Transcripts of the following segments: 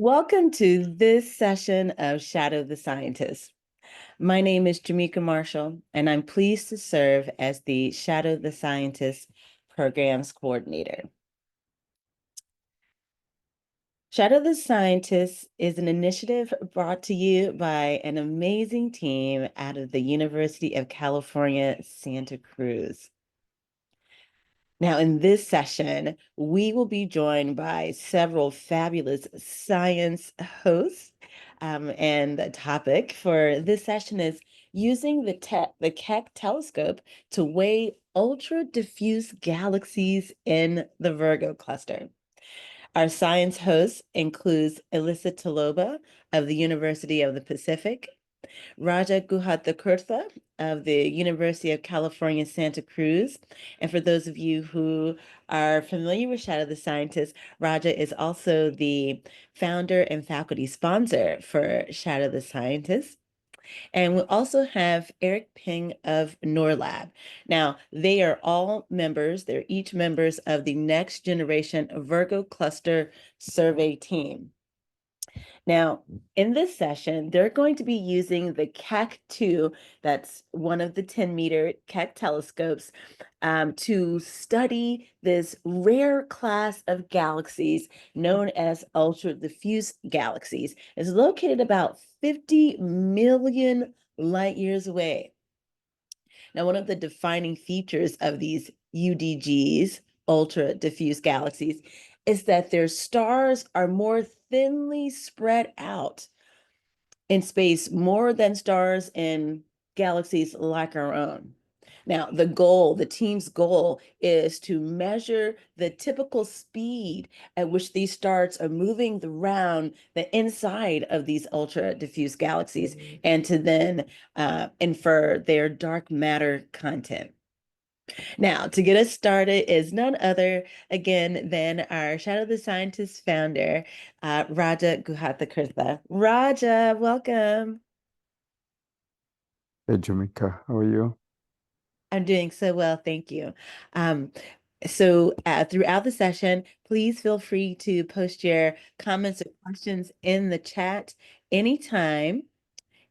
Welcome to this session of Shadow the Scientist. My name is Jamika Marshall, and I'm pleased to serve as the Shadow the Scientist Programs Coordinator. Shadow the Scientist is an initiative brought to you by an amazing team out of the University of California, Santa Cruz. Now, in this session, we will be joined by several fabulous science hosts. And the topic for this session is using the Keck telescope to weigh ultra-diffuse galaxies in the Virgo cluster. Our science host includes Elisa Toloba of the University of the Pacific, GuhaThakurta of the University of California, Santa Cruz. And for those of you who are familiar with Shadow the Scientist, Raja is also the founder and faculty sponsor for Shadow the Scientist. And we also have Eric Peng of NOIRLab. Now, they are all members, they're each members of the Next Generation Virgo Cluster Survey Team. Now, in this session, they're going to be using the Keck II, that's one of the 10-meter Keck telescopes, to study this rare class of galaxies known as ultra-diffuse galaxies. It's located about 50 million light years away. Now, one of the defining features of these UDGs, ultra-diffuse galaxies, is that their stars are more thinly spread out in space, more than stars in galaxies like our own. Now, the team's goal is to measure the typical speed at which these stars are moving around the inside of these ultra-diffuse galaxies and to then infer their dark matter content. Now, to get us started is none other, again, than our Shadow the Scientist founder, Raja GuhaThakurta. Raja, welcome. Hey, Jamika, how are you? I'm doing so well, thank you. Throughout the session, please feel free to post your comments or questions in the chat anytime,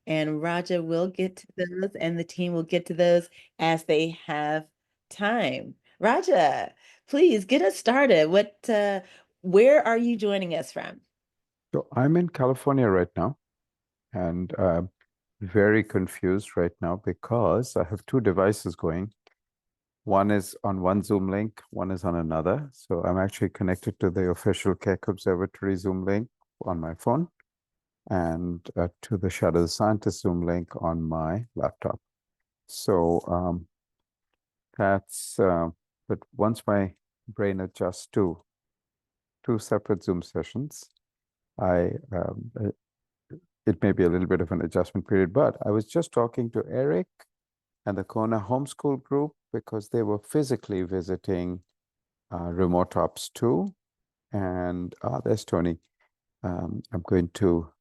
and Raja will get to those, and the team will get to those as they have time. Raja, please get us started. Where are you joining us from? So I'm in California right now, and very confused right now because I have two devices going. One is on one Zoom link, one is on another. So I'm actually connected to the official Keck Observatory Zoom link on my phone and to the Shadow the Scientist Zoom link on my laptop. So but once my brain adjusts to two separate Zoom sessions, it may be a little bit of an adjustment period, but I was just talking to Eric and the Kona homeschool group because they were physically visiting Remote Ops 2. And there's Tony. I'm going to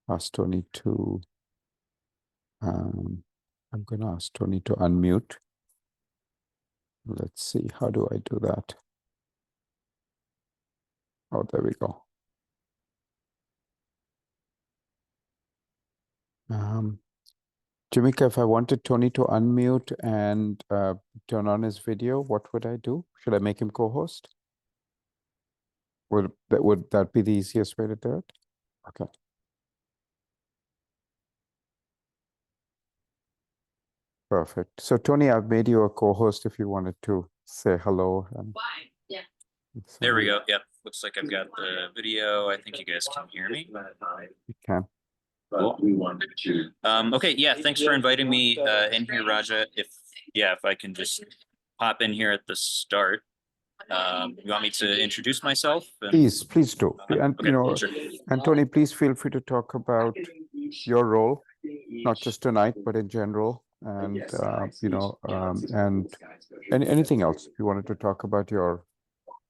ask Tony to unmute. Let's see, how do I do that? Oh, there we go. Jamika, if I wanted Tony to unmute and turn on his video, what would I do? Should I make him co-host? Would that be the easiest way to do it? Okay. Perfect. So Tony, I've made you a co-host if you wanted to say hello. And yeah. There we go. Yep. Looks like I've got the video. I think you guys can hear me. You can. Cool. Okay. Yeah. Thanks for inviting me in here, Raja. If I can just pop in here at the start. You want me to introduce myself? Please do. And okay, sure. And Tony, please feel free to talk about your role, not just tonight, but in general, and and anything else. If you wanted to talk about your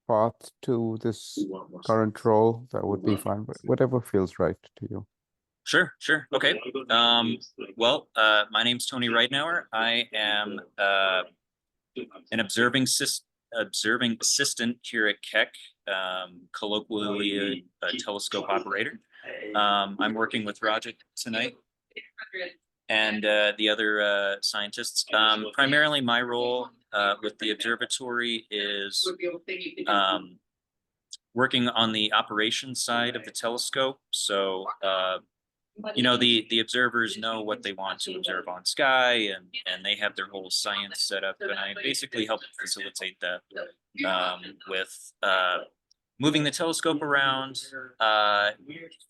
path to this current role, that would be fine. But whatever feels right to you. Sure. Okay. My name's Tony Reitnauer. I am an observing assistant here at Keck. colloquially a telescope operator. I'm working with Raja tonight and the other scientists. Primarily my role with the observatory is working on the operations side of the telescope. So, the observers know what they want to observe on sky, and they have their whole science set up. And I basically help facilitate that with moving the telescope around,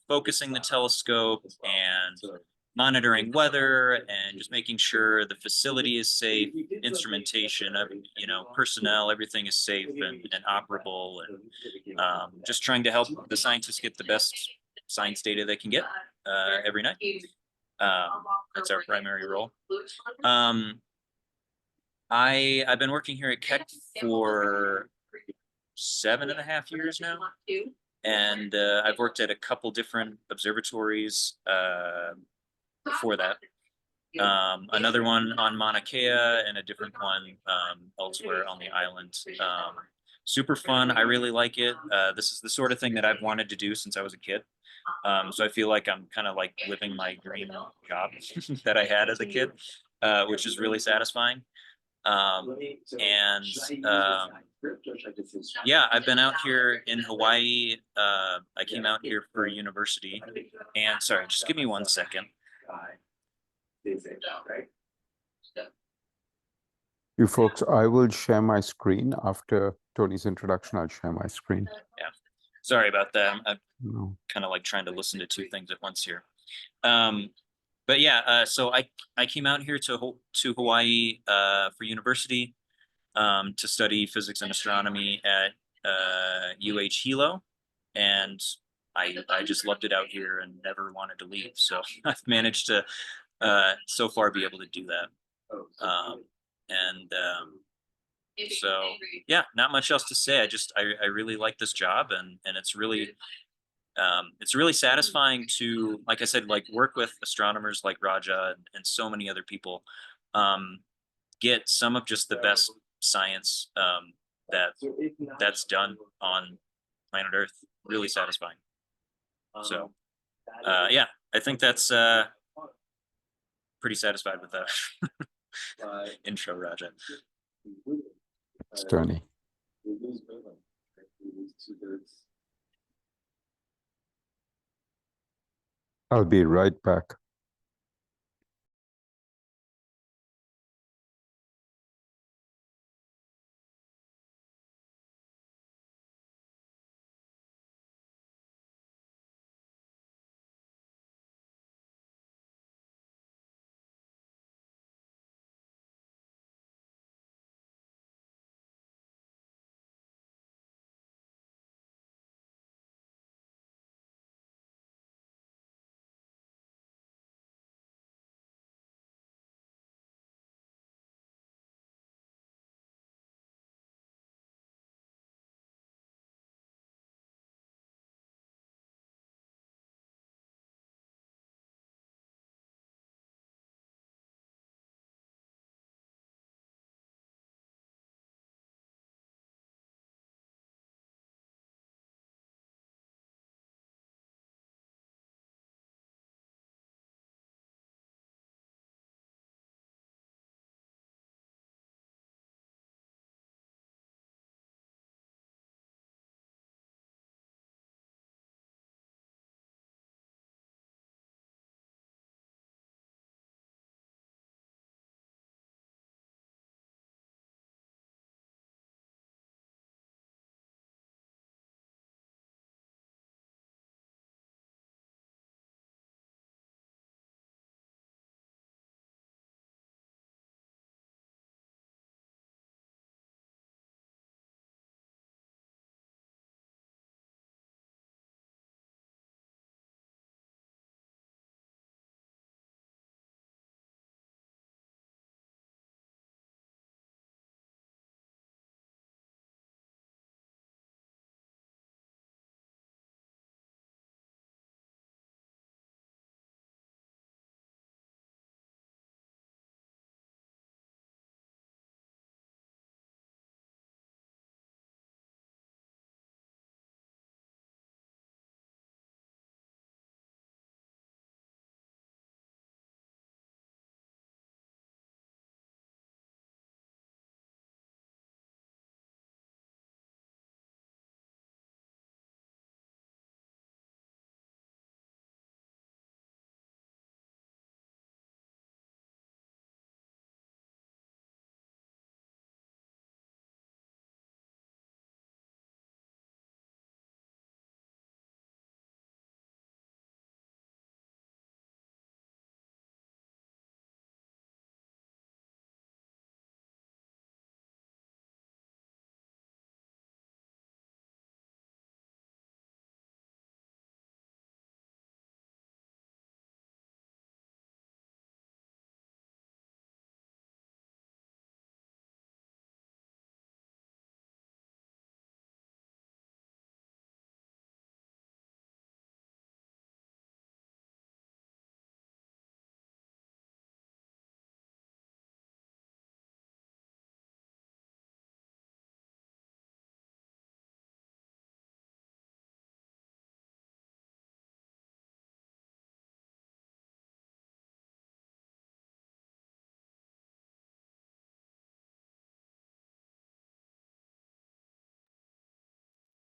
focusing the telescope, and monitoring weather, and just making sure the facility is safe, instrumentation, personnel, everything is safe and operable, and just trying to help the scientists get the best science data they can get every night. That's our primary role. I've been working here at Keck for 7.5 years now, and I've worked at a couple different observatories before that. Another one on Mauna Kea and a different one elsewhere on the island. Super fun. I really like it. This is the sort of thing that I've wanted to do since I was a kid. So I feel like I'm kind of like living my dream job that I had as a kid, which is really satisfying. Yeah, I've been out here in Hawaii. I came out here for university, and sorry, just give me 1 second. You folks, I will share my screen after Tony's introduction. I'll share my screen. Yeah, sorry about that. I'm No. kind of like trying to listen to two things at once here. But yeah, so I came out here to Hawaii for university to study physics and astronomy at Hilo, and I just loved it out here and never wanted to leave. So I've managed to so far be able to do that. So yeah, not much else to say. I really like this job, and it's really satisfying to, like I said, like work with astronomers like Raja and so many other people, get some of just the best science that's done on planet Earth. Really satisfying. So yeah, I think that's pretty satisfied with that intro, Raja. It's Tony. I'll be right back.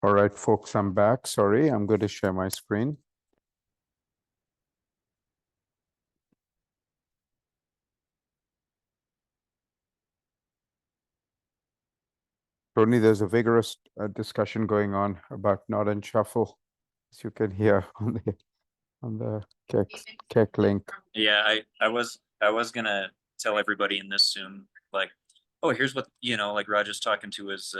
All right, folks, I'm back. Sorry, I'm going to share my screen. Tony, there's a vigorous discussion going on about Nod and Shuffle, as you can hear on the Keck link. Yeah, I was gonna tell everybody in this Zoom, like, oh, here's what, like Raj's talking to his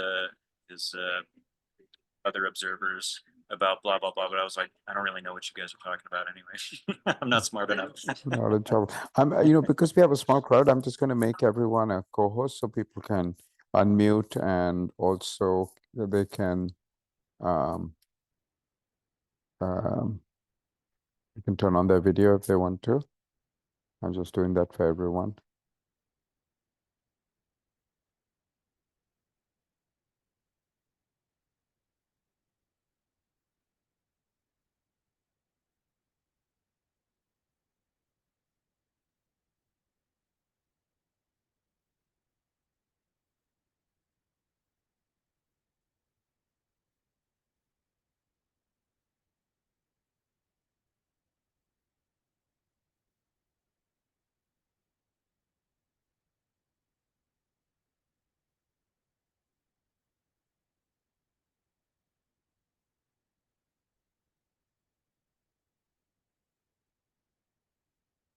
other observers about blah blah blah, but I was like, I don't really know what you guys are talking about anyway. I'm not smart enough. Not in trouble. Because we have a small crowd, I'm just going to make everyone a co-host so people can unmute, and also they can um, you can turn on their video if they want to. I'm just doing that for everyone.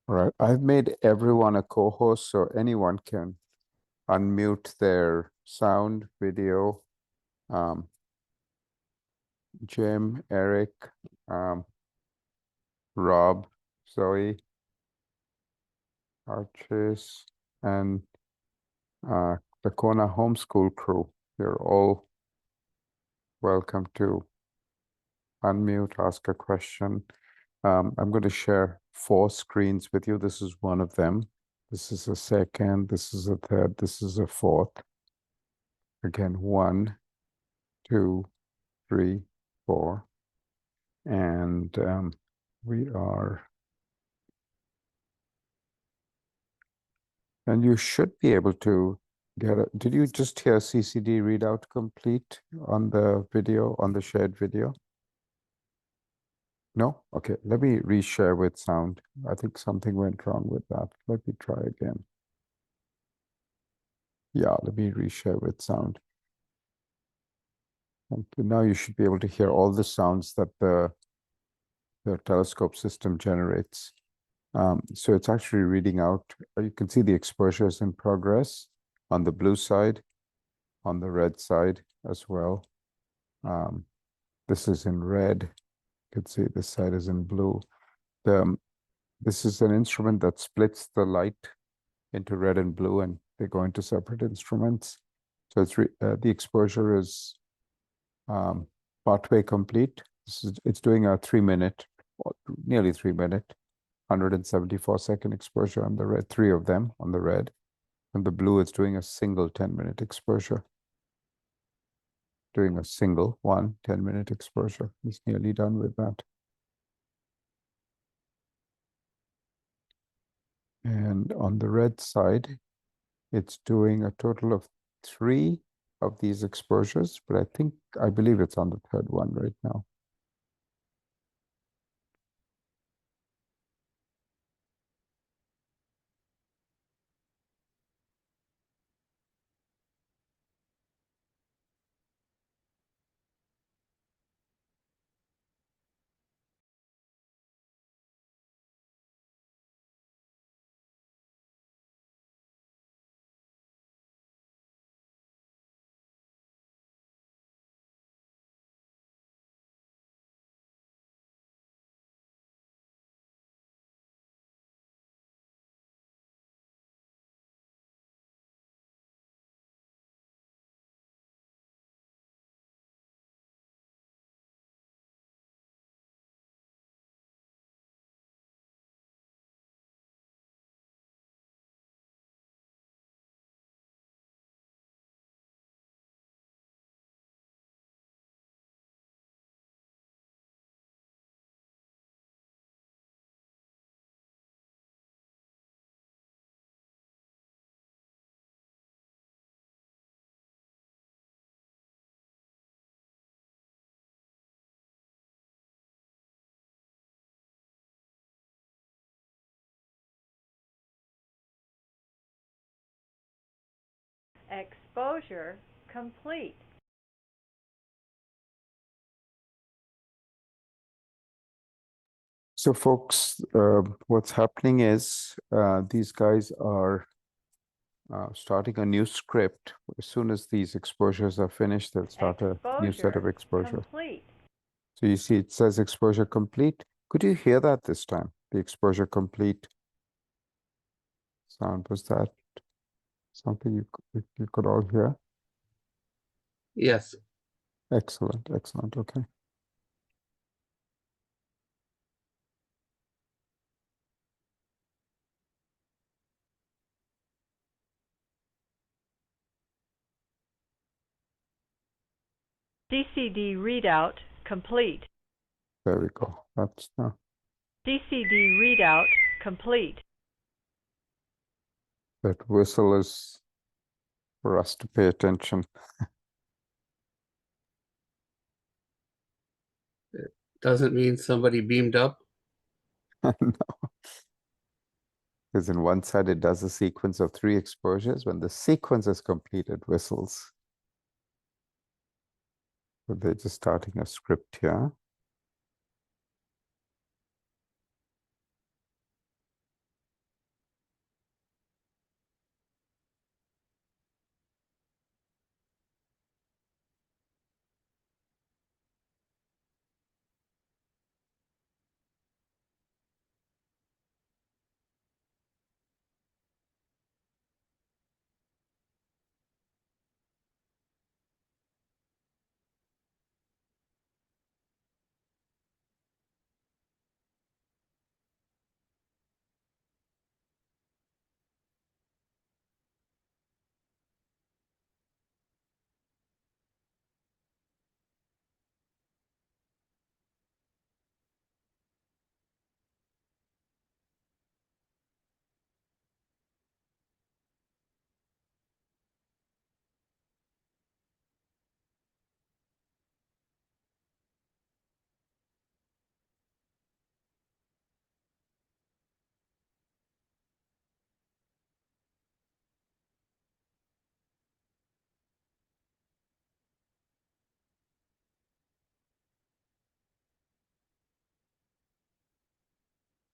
All right, I've made everyone a co-host so anyone can unmute their sound, video. Jim, Eric, Rob, Zoe, Archis, and the Kona homeschool crew. You're all welcome to unmute, ask a question. I'm going to share 4 screens with you. This is one of them. This is a second. This is a third. This is a fourth. Again, 1, 2, 3, 4. And we are, and you should be able to get it. Did you just hear CCD readout complete on the video, on the shared video? No? Okay, let me reshare with sound. I think something went wrong with that. Let me try again. Yeah, let me reshare with sound. And now you should be able to hear all the sounds that the telescope system generates. So it's actually reading out. You can see the exposures in progress on the blue side, on the red side as well. This is in red. You can see this side is in blue. This is an instrument that splits the light into red and blue, and they go into separate instruments. So it's the exposure is partway complete. It's doing a 3-minute, nearly 3-minute, 174-second exposure on the red, 3 of them on the red. And the blue is doing a single 10-minute exposure. Doing a single 10-minute exposure. It's nearly done with that. And on the red side, it's doing a total of 3 of these exposures, but I believe it's on the 3rd one right now. Exposure complete. So folks, what's happening is these guys are starting a new script. As soon as these exposures are finished, they'll start a new set of exposures. Complete. So you see it says exposure complete. Could you hear that this time? The exposure complete sound, was that something you could all hear? Yes. Excellent, excellent, okay. CCD readout complete. There we go. That's CCD readout complete. that whistle is for us to pay attention. Doesn't mean somebody beamed up. No. Because in one side it does a sequence of 3 exposures. When the sequence is complete, it whistles. So they're just starting a script here.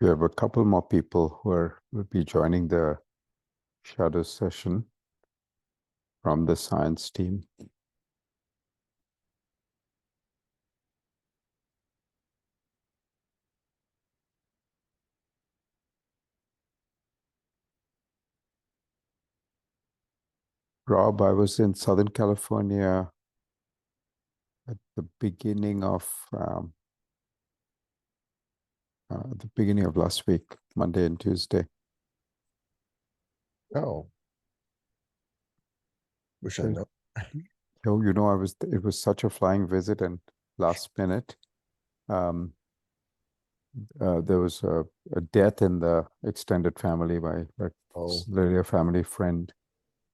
We have a couple more people who will be joining the shadow session from the science team. Rob, I was in Southern California at the beginning of last week, Monday and Tuesday. Oh, wish I know. Oh, it was such a flying visit, and last minute, there was a death in the extended family by literally a family friend,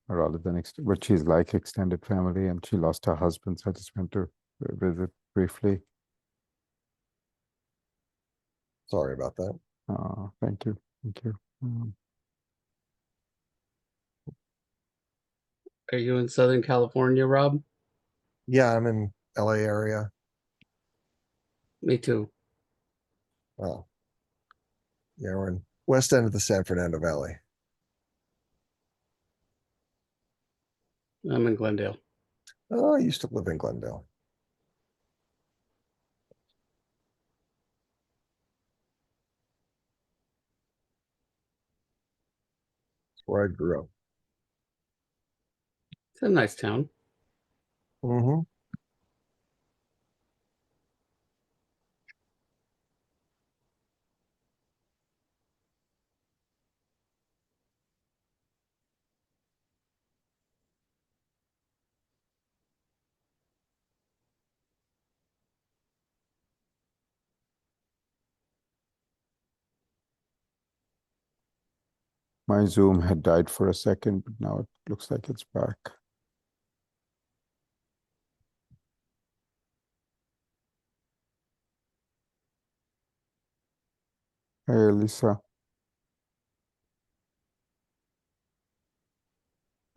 rather than but she's like extended family, and she lost her husband, so I just went to visit briefly. Sorry about that. Thank you. Are you in Southern California, Rob? Yeah, I'm in LA area. Me too. Oh, yeah, we're in west end of the San Fernando Valley. I'm in Glendale. Oh, I used to live in Glendale. That's where I grew up. It's a nice town. Mm-hmm. My Zoom had died for a second, but now it looks like it's back. Hey, Elisa.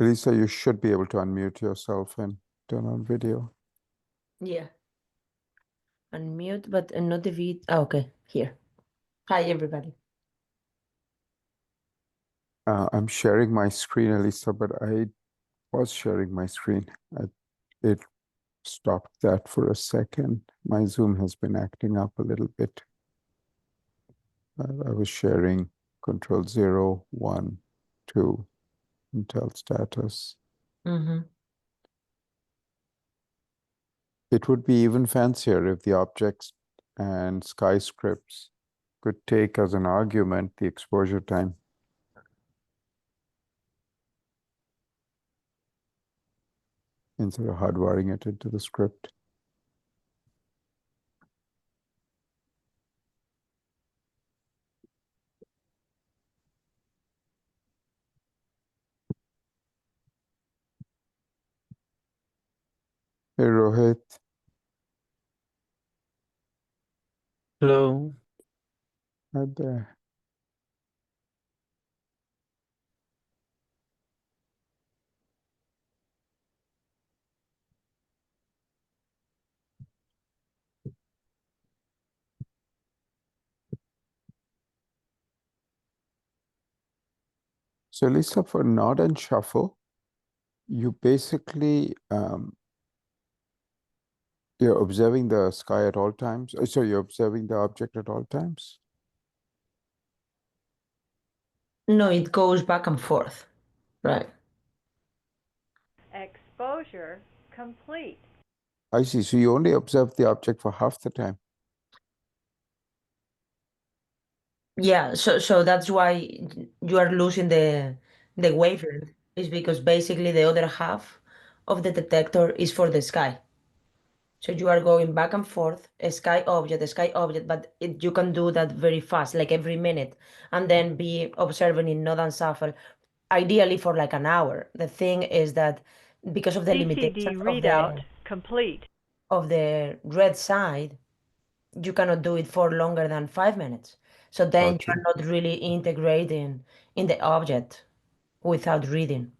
Elisa, you should be able to unmute yourself and turn on video. Yeah. Unmute, but not the vid. Oh, okay, here. Hi, everybody. I'm sharing my screen, Elisa, but I was sharing my screen. It stopped that for a second. My Zoom has been acting up a little bit. I was sharing control 0, 1, 2, Intel status. Mm-hmm. It would be even fancier if the objects and sky scripts could take as an argument the exposure time. Instead of hardwiring it into the script. Hey, Rohit. Hello. Hi there. So Lisa, for nod and shuffle, you basically you're observing the sky at all times. So you're observing the object at all times. No, it goes back and forth. Right. Exposure complete. I see. So you only observe the object for half the time. Yeah, so that's why you are losing the wavelength, is because basically the other half of the detector is for the sky. So you are going back and forth, a sky object, but you can do that very fast, like every minute, and then be observing in node and shuffle, ideally for like an hour. The thing is that because of the CCD limitations readout complete. of the red side, you cannot do it for longer than 5 minutes. So then Got you're you. not really integrating in the object without reading.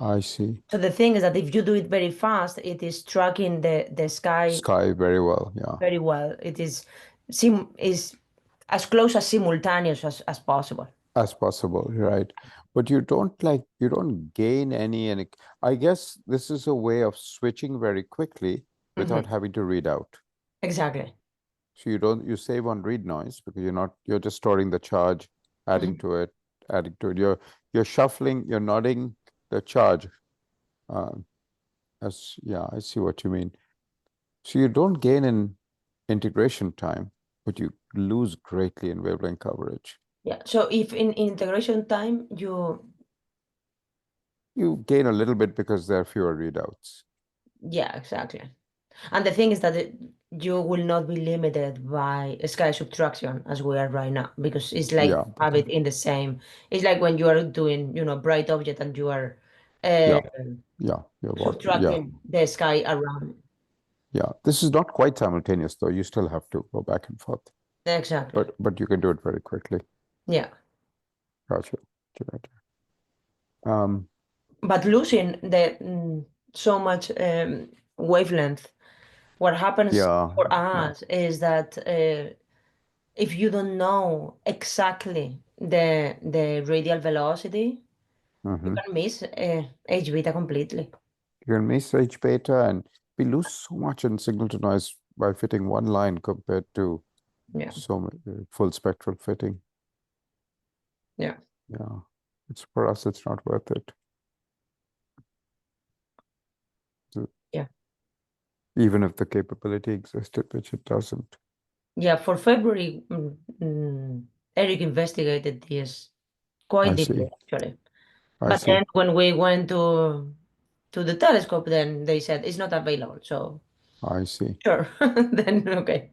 I see. So the thing is that if you do it very fast, it is tracking the sky Sky very well. Yeah. very well. It is as close as simultaneous as possible. As possible, right? But you don't gain any, and I guess this is a way of switching very quickly without having to read out. Exactly. So you save on read noise because you're just storing the charge, adding to it. You're shuffling, you're nodding the charge. I see what you mean. So you don't gain in integration time, but you lose greatly in wavelength coverage. Yeah. So if in integration time You gain a little bit because there are fewer readouts. yeah, exactly. And the thing is that you will not be limited by sky subtraction as we are right now, because it's like Yeah, have it in the same. It's like when you are doing, bright object and you are you're subtracting the sky around. Yeah, this is not quite simultaneous though. You still have to go back and forth. Exactly. But you can do it very quickly. Yeah. Gotcha. But losing so much wavelength, what happens for us is that if you don't know exactly the radial velocity, you can miss H beta completely. You can miss H beta, and we lose so much in signal to noise by fitting one line compared to so many, full spectral fitting. Yeah. Yeah. For us, it's not worth it. Yeah. Even if the capability existed, which it doesn't. Yeah, for February, Eric investigated this quite deeply, actually. But then when we went to the telescope, then they said it's not available. So I see. sure, then okay.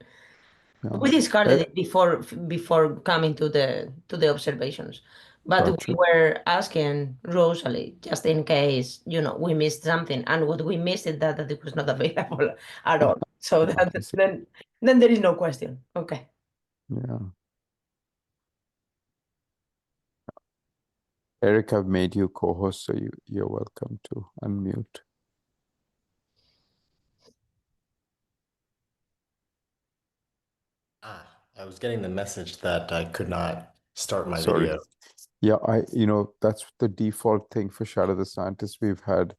Yeah. We discarded it before coming to the observations, but we were asking Rosalie just in case we missed something, and what we missed is that it was not available at all. So then there is no question. Okay. Yeah. Eric, I've made you co-host, so you're welcome to unmute. I was getting the message that I could not start my Sorry. video. Yeah, that's the default thing for Shadow the Scientist. We've had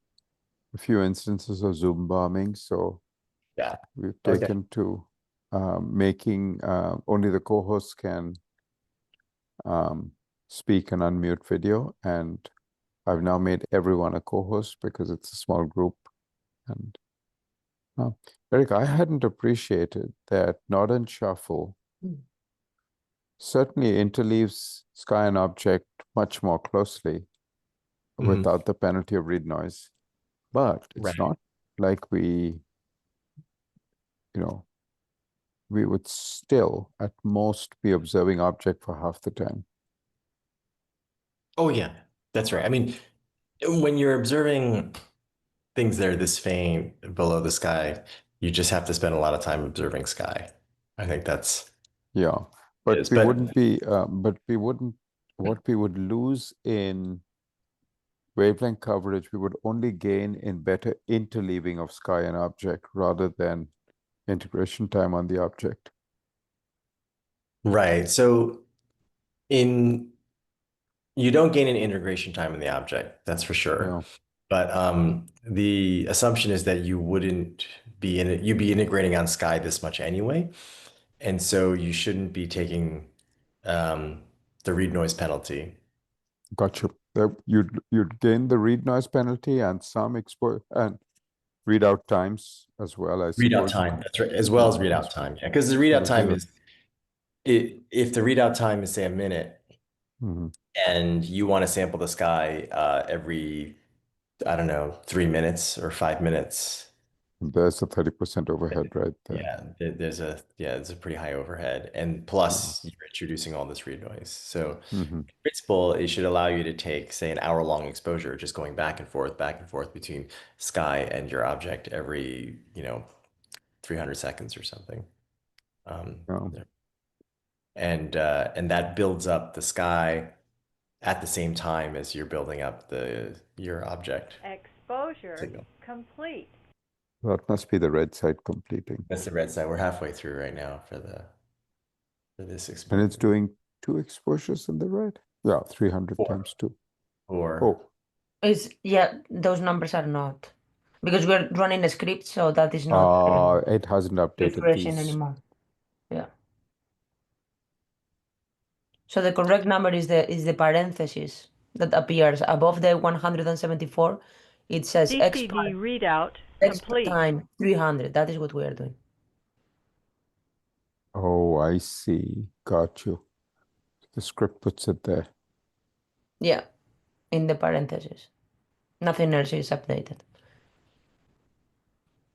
a few instances of Zoom bombing, so Yeah. we've Okay. taken to making only the co-hosts can speak and unmute video, and I've now made everyone a co-host because it's a small group. And Eric, I hadn't appreciated that Northern Shuffle certainly interleaves sky and object much more closely without the penalty of read noise. But it's Right. not like we would still at most be observing object for half the time. Oh, yeah, that's right. I mean, when you're observing things that are this faint below the sky, you just have to spend a lot of time observing sky. I think that's Yeah, but is. we But wouldn't be, what we would lose in wavelength coverage, we would only gain in better interleaving of sky and object rather than integration time on the object. right. So you don't gain an integration time in the object, that's for sure. Yeah, But the assumption is that you wouldn't be you'd be integrating on sky this much anyway. And so you shouldn't be taking the read noise penalty. gotcha. You'd gain the read noise penalty and some export and readout times as well, I Readout suppose. time, that's right, as well as readout time. Yeah, because the readout time is if the readout time is say a minute Mhm. and you want to sample the sky every, I don't know, 3 minutes or 5 minutes. There's a 30% overhead right there. Yeah, there's a pretty high overhead, and plus you're introducing all this read noise. So Mhm. in principle, it should allow you to take, say, an hour-long exposure, just going back and forth between sky and your object every, 300 seconds or something. Yeah. And that builds up the sky at the same time as you're building up your object Exposure signal. complete. That must be the red side completing. That's the red side. We're halfway through right now for this And exposure. it's doing 2 exposures in the red? Yeah, 300 Four. times 2. Or Those numbers are not. Because we're running a script, so that is not it hasn't updated refreshing these. anymore. Yeah. So the correct number is the parenthesis that appears above the 174. It says CCD readout X complete. time 300. That is what we are doing. Oh, I see. Got you. The script puts it there. Yeah, in the parentheses. Nothing else is updated.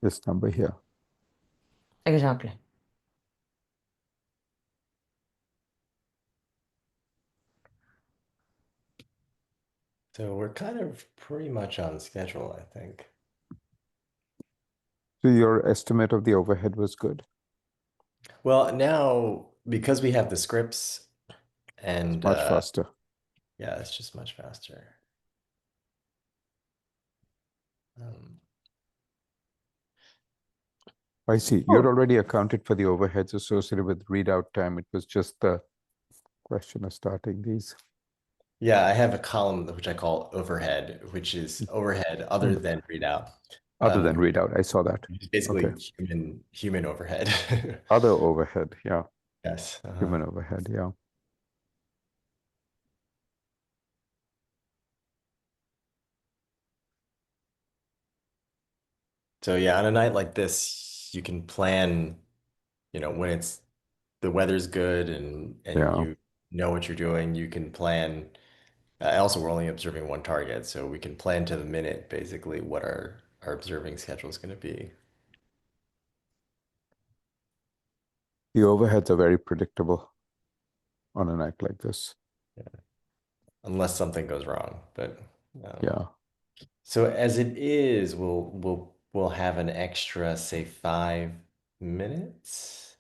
This number here. Exactly. so we're kind of pretty much on schedule, I think. So your estimate of the overhead was good. Well, now because we have the scripts and Much faster. yeah, it's just much faster. I see. You'd already accounted for the overheads associated with readout time. It was just the question of starting these. Yeah, I have a column which I call overhead, which is overhead other than readout. Other than readout, I saw that. Which is basically Okay. human overhead. Other overhead, yeah. Yes. Human overhead, yeah. So yeah, on a night like this, you can plan, when the weather's good and Yeah. you know what you're doing, you can plan. Also, we're only observing one target, so we can plan to the minute basically what our observing schedule is going to be. The overheads are very predictable on a night like this. Yeah. Unless something goes wrong, but Yeah. So as it is, we'll have an extra, say, 5 minutes.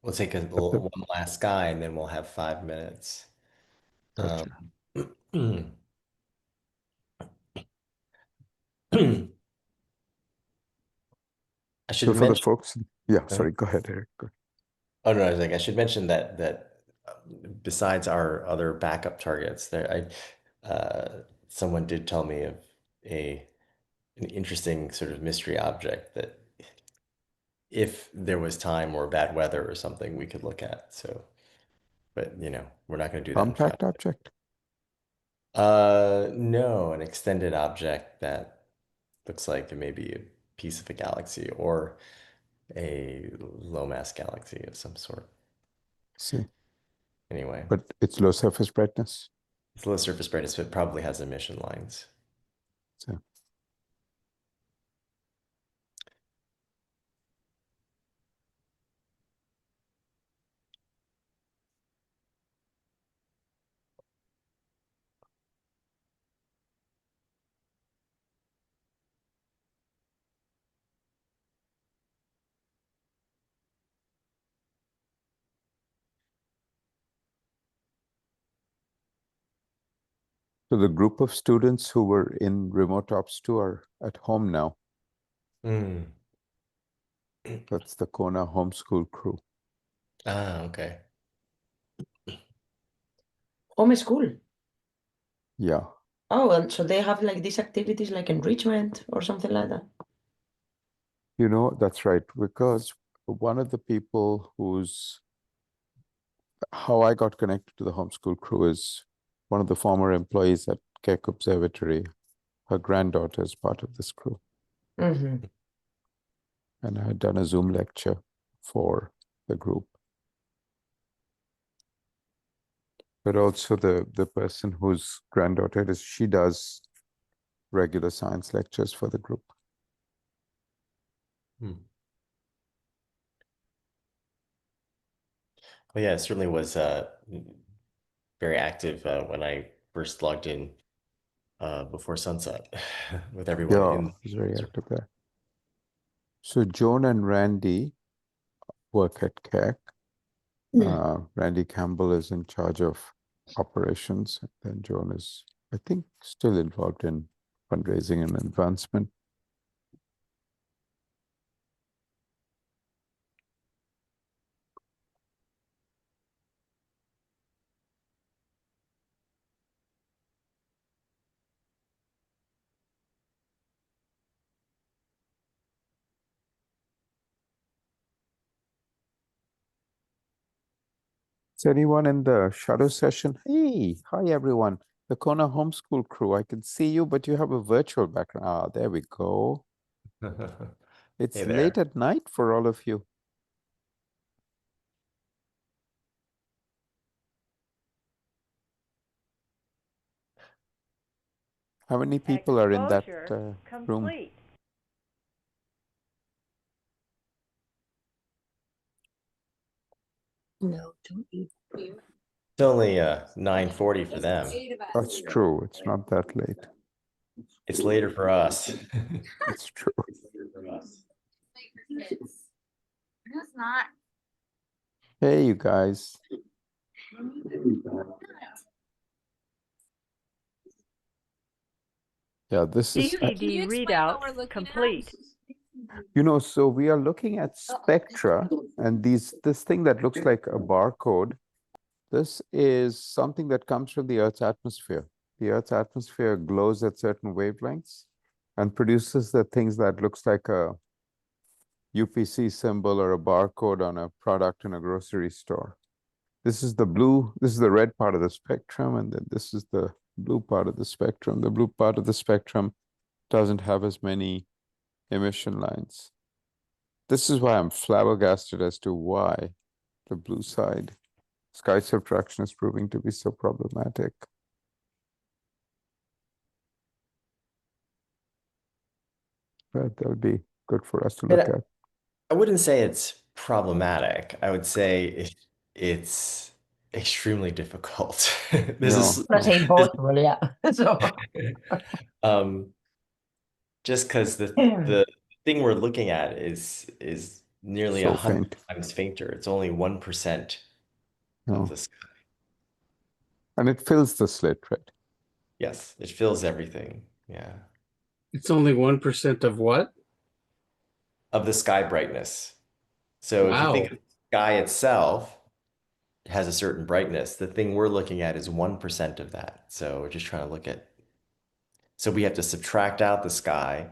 We'll take one last guy, and then we'll have 5 minutes. Gotcha. I should So for the mention. folks, yeah, Uh, sorry, go ahead, Eric. Go Oh no, I was like, I should mention that besides our other backup targets, someone did tell me of an interesting sort of mystery object that if there was time or bad weather or something, we could look at. So, but we're not going to do that in front. Compact object. No, an extended object that looks like it may be a piece of a galaxy or a low mass galaxy of some sort. See, Anyway, but it's low surface brightness. it's low surface brightness, but it probably has emission lines. So So the group of students who were in remote ops 2 are at home now. Hmm. That's the Kona homeschool crew. Ah, okay. Homeschool. Yeah. Oh, and so they have like these activities like enrichment or something like that. That's right. Because one of the people how I got connected to the homeschool crew is one of the former employees at Keck Observatory. Her granddaughter is part of this crew. Mm-hmm. And I had done a Zoom lecture for the group. But also the person whose granddaughter it is, she does regular science lectures for the group. Hmm. Well, yeah, it certainly was very active when I first logged in before sunset with everyone Yeah, in. it's very active there. So Joan and Randy work at Keck. Randy Campbell is in charge of operations. And Joan is, I think, still involved in fundraising and advancement. Is anyone in the shadow session? Hey, hi everyone. The Kona homeschool crew. I can see you, but you have a virtual background. Ah, there we go. It's Hey late there. at night for all of you. How many people are in that Exposure room? complete. No, don't eat. It's only 9:40 for them. That's true. It's not that late. It's later for us. It's true. It's not. Hey, you guys. Yeah, this is, DCD readout complete. so we are looking at spectra and this thing that looks like a barcode. This is something that comes from the Earth's atmosphere. The Earth's atmosphere glows at certain wavelengths and produces the things that looks like a UPC symbol or a barcode on a product in a grocery store. This is the red part of the spectrum, and then this is the blue part of the spectrum. The blue part of the spectrum doesn't have as many emission lines. This is why I'm flabbergasted as to why the blue side sky subtraction is proving to be so problematic. But that would be good for us to look at. I wouldn't say it's problematic. I would say it's extremely difficult. This is Let's say impossible, yeah. So just because the thing we're looking at is nearly So 100 faint. times fainter. It's only 1% No. of the sky. And it fills the slit, right? Yes, it fills everything. Yeah. It's only 1% of what? of the sky brightness. So if you think Wow. of the sky itself, it has a certain brightness. The thing we're looking at is 1% of that. So we're just trying to look at, so we have to subtract out the sky.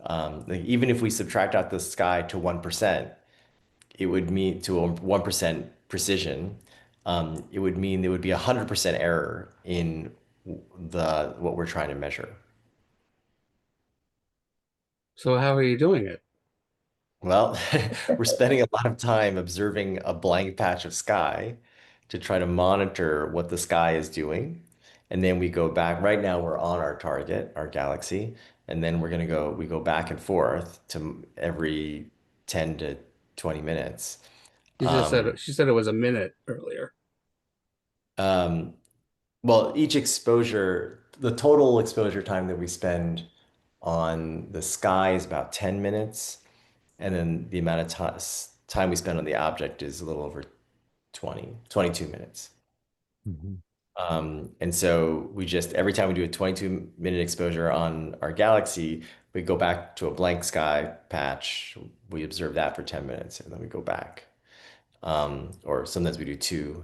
Like even if we subtract out the sky to 1%, it would mean to a 1% precision. It would mean there would be 100% error in what we're trying to measure. So how are you doing it? Well, we're spending a lot of time observing a blank patch of sky to try to monitor what the sky is doing. And then we go back. Right now, we're on our target, our galaxy. And then we go back and forth to every 10 to 20 minutes. She said it was a minute earlier. Um, well, each exposure, the total exposure time that we spend on the sky is about 10 minutes. And then the amount of time we spend on the object is a little over 22 minutes. Mhm. And so we just, every time we do a 22-minute exposure on our galaxy, we go back to a blank sky patch. We observe that for 10 minutes and then we go back. Or sometimes we do two.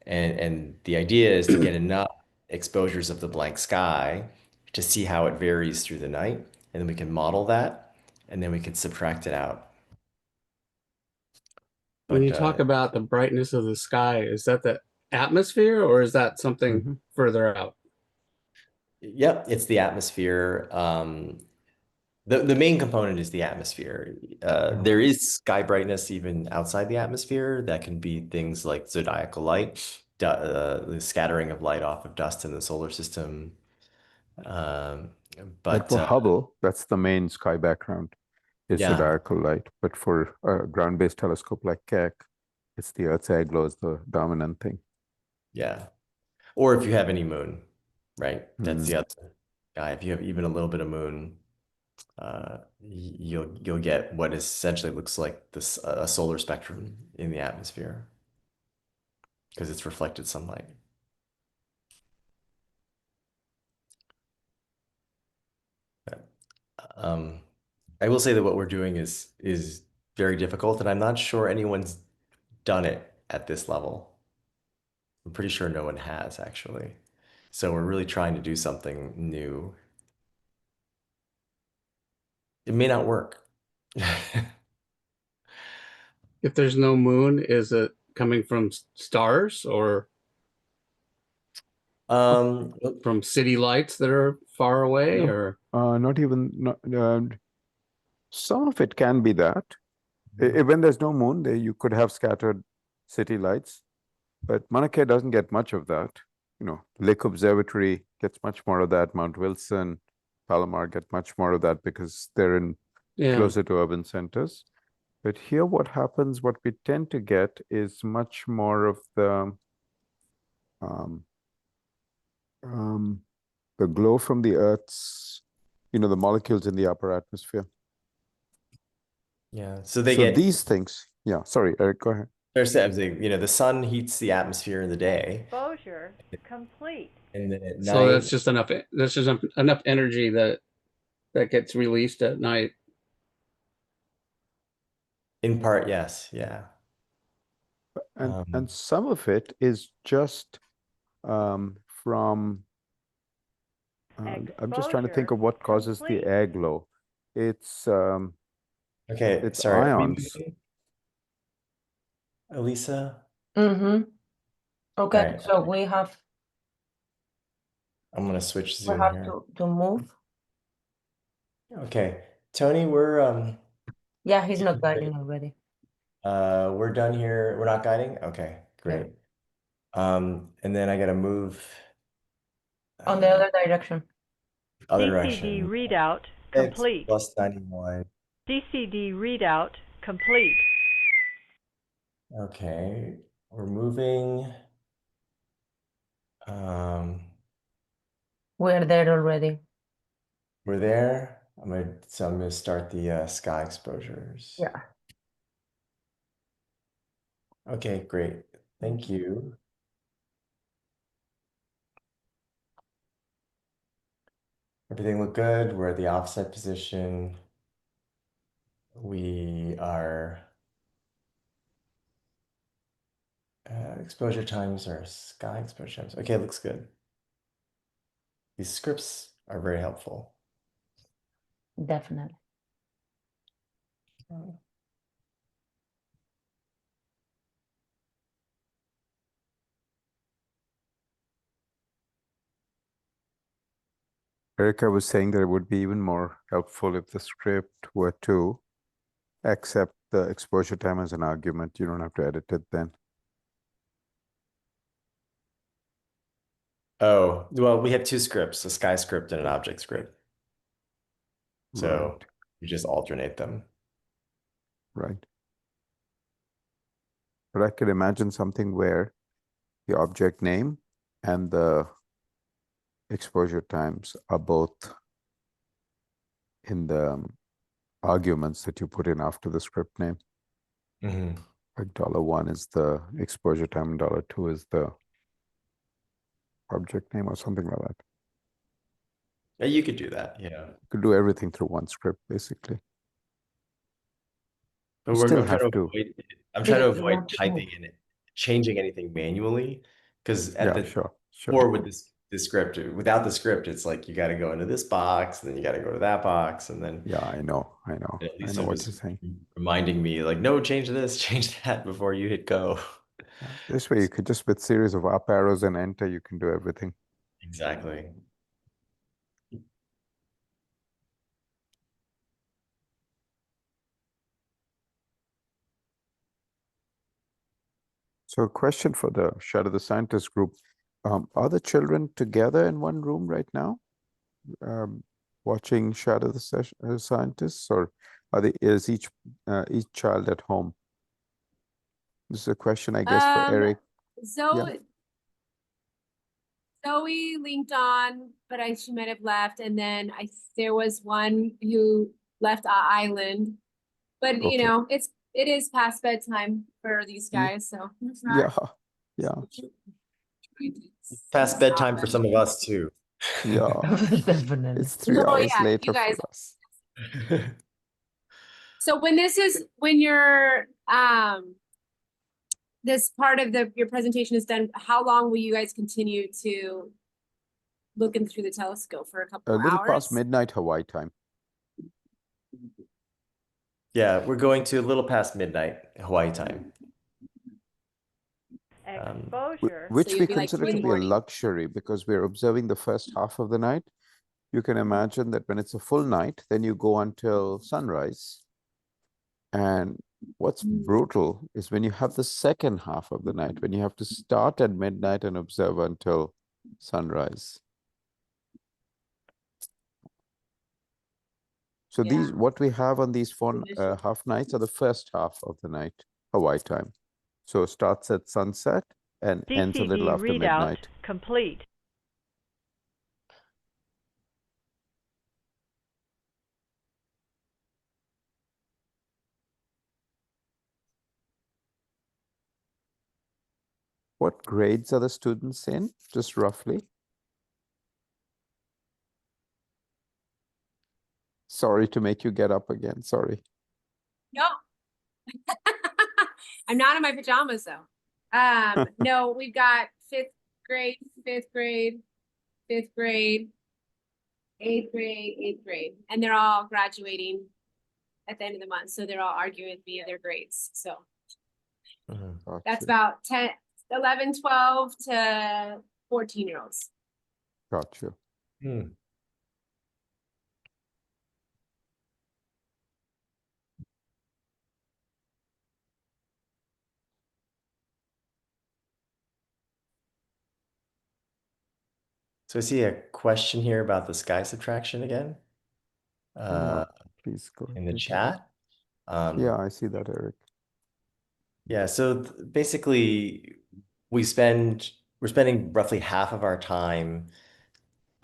And the idea is to get enough exposures of the blank sky to see how it varies through the night. And then we can model that and then we can subtract it out. When you But talk about the brightness of the sky, is that the atmosphere or is that something Mhm. further out? yep, it's the atmosphere. The main component is the atmosphere. There is sky brightness even outside the atmosphere. That can be things like zodiacal light, the scattering of light off of dust in the solar system. Um, Like but for Hubble, that's the main sky background, is yeah, zodiacal light. But for a ground-based telescope like Keck, it's the Earth's egg glow is the dominant thing. yeah. Or if you have any moon, right? That's the Mm. other guy. If you have even a little bit of moon, you'll get what essentially looks like this a solar spectrum in the atmosphere because it's reflected sunlight. Um, I will say that what we're doing is very difficult, and I'm not sure anyone's done it at this level. I'm pretty sure no one has actually. So we're really trying to do something new. It may not work. If there's no moon, is it coming from stars or Um, from city lights that are far away? No, Or not even, some of it can be that. When there's no moon, you could have scattered city lights, but Mauna Kea doesn't get much of that. Lake Observatory gets much more of that. Mount Wilson, Palomar get much more of that because they're yeah, closer to urban centers. But here, what we tend to get is much more of um, the glow from the Earth's, the molecules in the upper atmosphere. yeah. So they So get these things, yeah, sorry, Eric, go ahead. the sun heats the atmosphere in the day, Exposure complete. and then at so night, that's just enough. That's just enough energy that gets released at night. in part, yes, yeah. And some of it is just from, I'm just trying to think Exposure of what causes the complete. air glow. It's Okay, it's sorry. Are we ions. moving? Elisa? Mm-hmm. All Okay, right, so we have I'm gonna switch Zoom here. to move. Okay, Tony, Yeah, he's not guiding already. we're done here. We're not guiding? Okay, Yeah. great. And then I gotta move On the other direction. other CCD direction. readout X complete. plus 91. CCD readout complete. Okay, we're moving. Um, We're there already. we're there. So I'm gonna start the sky exposures. Yeah. Okay, great. Thank you. Everything look good. We're at the offset position. We are exposure times or sky exposure times. Okay, it looks good. These scripts are very helpful. Definitely. Erica was saying that it would be even more helpful if the script were to accept the exposure time as an argument. You don't have to edit it then. Oh, well, we have two scripts, a sky script and an object script. So Right. you just alternate them. Right. But I could imagine something where the object name and the exposure times are both in the arguments that you put in after the script name. Mm-hmm. Like $1 is the exposure time and $2 is the object name or something like that. Yeah, you could do that. Yeah. You could do everything through one script, basically. But You still I'm trying have to to. avoid, I'm trying to You avoid have to typing and changing anything manually. Because at Yeah, the sure. or with this script, without the script, it's like you got to go into this box, and then you got to go to that box, and then Yeah, I know. at I least know it what was you're saying. reminding me, like, no, change this, change that before you hit go. Yeah. This way you could just with series of up arrows and enter, you can do everything. Exactly. So a question for the Shadow the Scientist group. Are the children together in one room right now? Watching Shadow the Scientists, or is each child at home? This is a question, I guess, for Eric. Zoe linked on, but she might have left, and then there was one who left our island. But Okay. you know, it is past bedtime for these guys, so it's not. Yeah. Past bedtime for some of us too. Yeah. Definitely. It's 3 Oh, hours yeah, later you guys. for us. So when you're this part of your presentation is done, how long will you guys continue to look in through the telescope? For a couple A little hours? past midnight Hawaii time. Yeah, we're going to a little past midnight Hawaii time. Exposure. Which So we you'll be like consider 2 in to the be a morning. luxury because we're observing the first half of the night. You can imagine that when it's a full night, then you go until sunrise. And what's brutal is when you have the second half of the night, when you have to start at midnight and observe until sunrise. So Yeah. what we have on these four half nights are the first half of the night, Hawaii time. So it starts at sunset and ends a little CCD after readout midnight. complete. What grades are the students in, just roughly? Sorry to make you get up again, sorry. No. I'm not in my pajamas though. No, we've got 5th grade, 5th grade, 5th grade, 8th grade, 8th grade, and they're all graduating at the end of the month. So they're all arguing with me of their grades. So that's Gotcha. about 10, 11, 12 to 14-year-olds. Gotcha. So I see a question here about the sky subtraction again. Please go in the ahead. chat. Yeah, I see that, Eric. Yeah, so basically we're spending roughly half of our time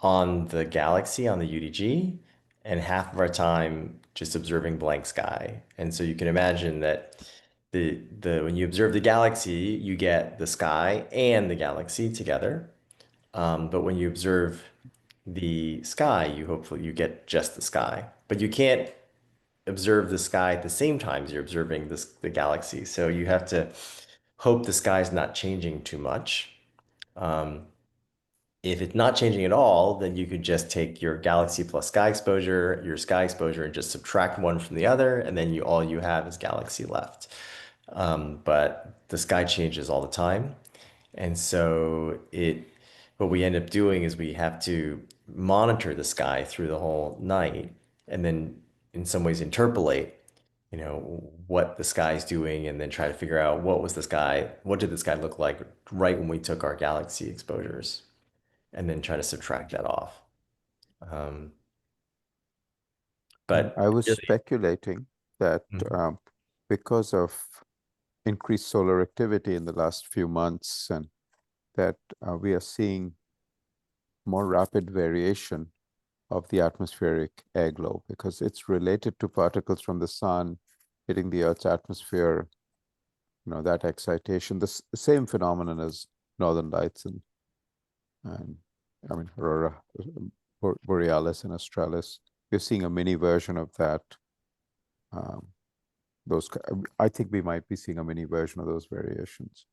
on the galaxy, on the UDG, and half of our time just observing blank sky. And so you can imagine that when you observe the galaxy, you get the sky and the galaxy together. But when you observe the sky, you get just the sky, but you can't observe the sky at the same time as you're observing the galaxy. So you have to hope the sky is not changing too much. If it's not changing at all, then you could just take your galaxy plus sky exposure, your sky exposure, and just subtract one from the other, and then all you have is galaxy left. But the sky changes all the time. And so what we end up doing is we have to monitor the sky through the whole night and then in some ways interpolate, what the sky is doing and then try to figure out what did the sky look like right when we took our galaxy exposures and then try to subtract that off. But I was really, speculating that because of increased solar activity in the last few months and that we are seeing more rapid variation of the atmospheric air glow because it's related to particles from the sun hitting the Earth's atmosphere, that excitation, the same phenomenon as northern lights and I mean, aurora borealis and australis. We're seeing a mini version of that. I think we might be seeing a mini version of those variations.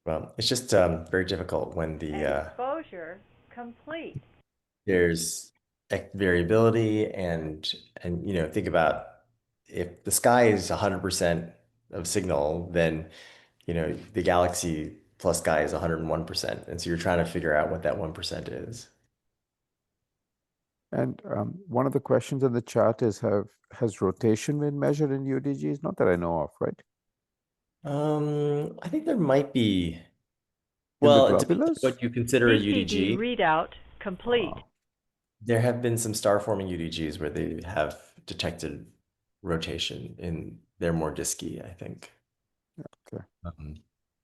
well, it's just very difficult when Exposure complete. there's variability and think about if the sky is 100% of signal, then the galaxy plus sky is 101%, and so you're trying to figure out what that 1% is. And one of the questions in the chat is, has rotation been measured in UDGs? Not that I know of, right? I think there might be. In the Well, it depends on globulars? what you consider a CCD UDG. readout complete. There have been some star-forming UDGs where they have detected rotation they're more disky, I think. Okay.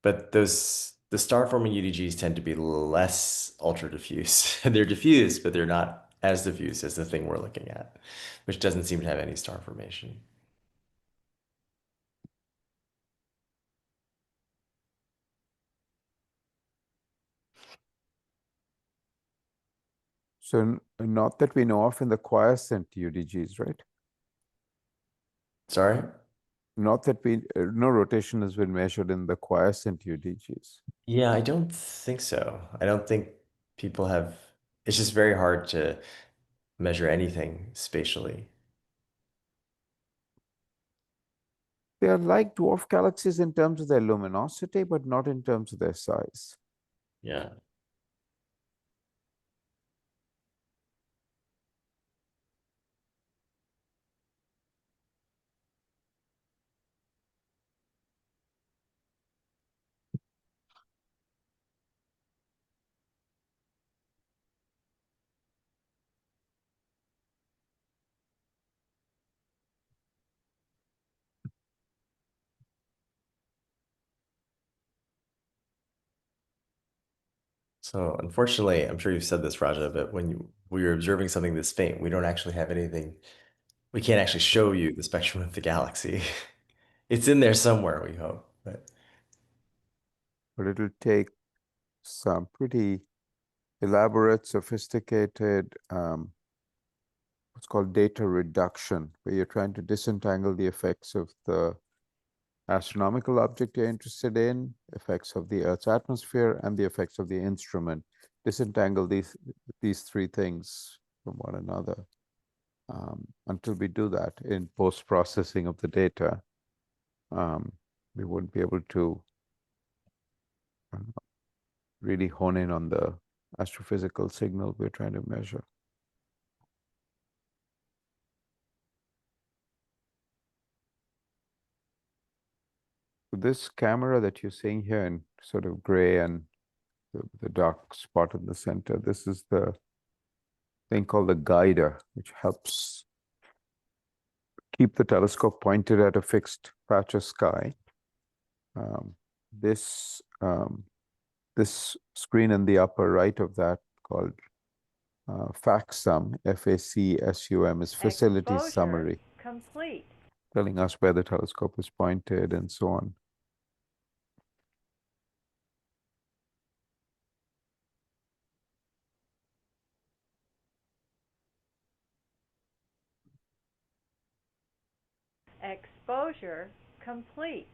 But the star-forming UDGs tend to be less ultra-diffuse. They're diffuse, but they're not as diffuse as the thing we're looking at, which doesn't seem to have any star formation. So not that we know of in the quiescent UDGs, right? Sorry? Not that no rotation has been measured in the quiescent UDGs. Yeah, I don't think so. I don't think people have. It's just very hard to measure anything spatially. They are like dwarf galaxies in terms of their luminosity, but not in terms of their size. Yeah. So unfortunately, I'm sure you've said this, Raja, but when we're observing something this faint, we don't actually have anything. We can't actually show you the spectrum of the galaxy. It's in there somewhere, we hope. But it'll take some pretty elaborate, sophisticated, what's called data reduction, where you're trying to disentangle the effects of the astronomical object you're interested in, effects of the Earth's atmosphere, and the effects of the instrument. Disentangle these three things from one another. Until we do that in post-processing of the data, we won't be able to really hone in on the astrophysical signal we're trying to measure. This camera that you're seeing here in sort of gray and the dark spot in the center, this is the thing called the guider, which helps keep the telescope pointed at a fixed patch of sky. This screen in the upper right of that called FACSUM, FACSUM, is facility Exposure summary, complete. telling us where the telescope is pointed and so on. Exposure complete.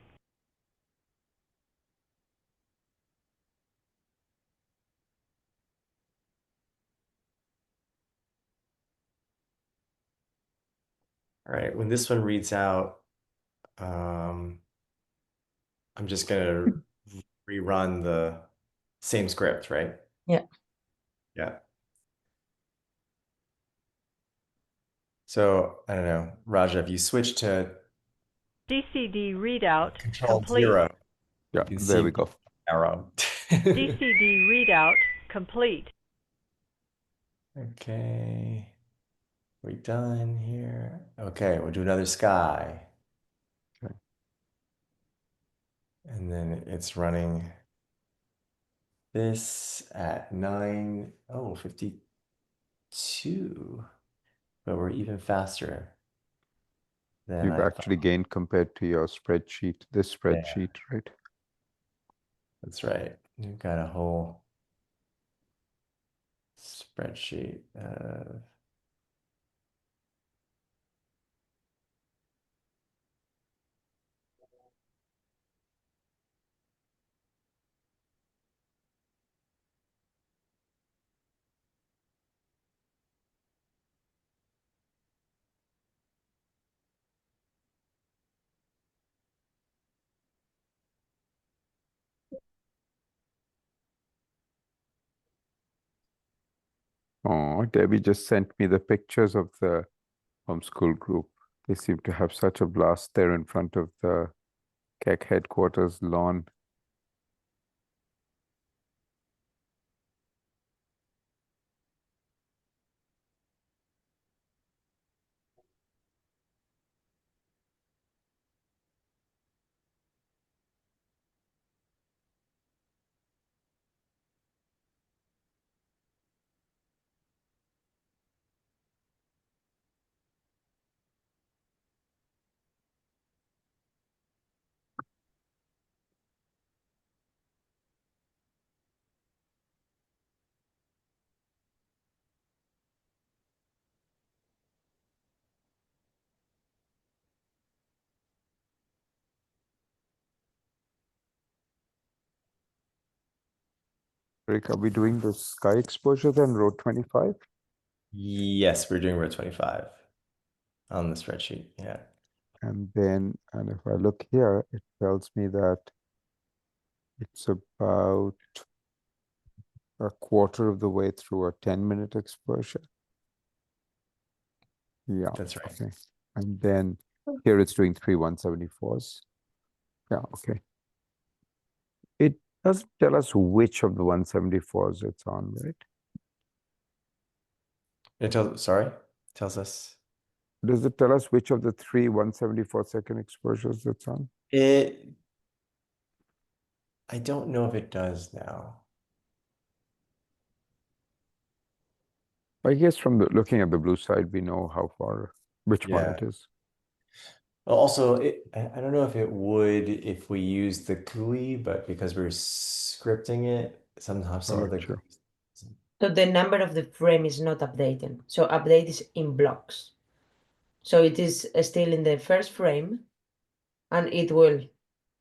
All right, when this one reads out, I'm just gonna rerun the same script, right? Yeah. Yeah. So I don't know, Raja, if you switch to DCD readout Control complete. 0, Yeah, you can there see we go. arrow. DCD readout complete. Okay, we done here. Okay, we'll do another sky. Okay. And then it's running this at 9:52, but we're even faster than You've I actually thought. gained compared to your spreadsheet, this spreadsheet, right? That's right. You've got a whole spreadsheet of Oh, Debbie just sent me the pictures of the homeschool group. They seem to have such a blast there in front of the Keck headquarters lawn. Rick, are we doing the sky exposure then, row 25? yes, we're doing row 25 on the spreadsheet. Yeah. And then, and if I look here, it tells me that it's about a quarter of the way through a 10-minute exposure. Yeah, That's right. okay. And then here it's doing 3 174s. Yeah, okay. It doesn't tell us which of the 174s it's on, right? It tells us Does it tell us which of the 3 174-second exposures it's on? I don't know if it does now. I guess from looking at the blue side, we know how far, which one Yeah. it is. Well, also, I don't know if it would if we use the GUI, but because we're scripting it, somehow some of the Gotcha. So the number of the frame is not updating. So update is in blocks. So it is still in the first frame, and it will.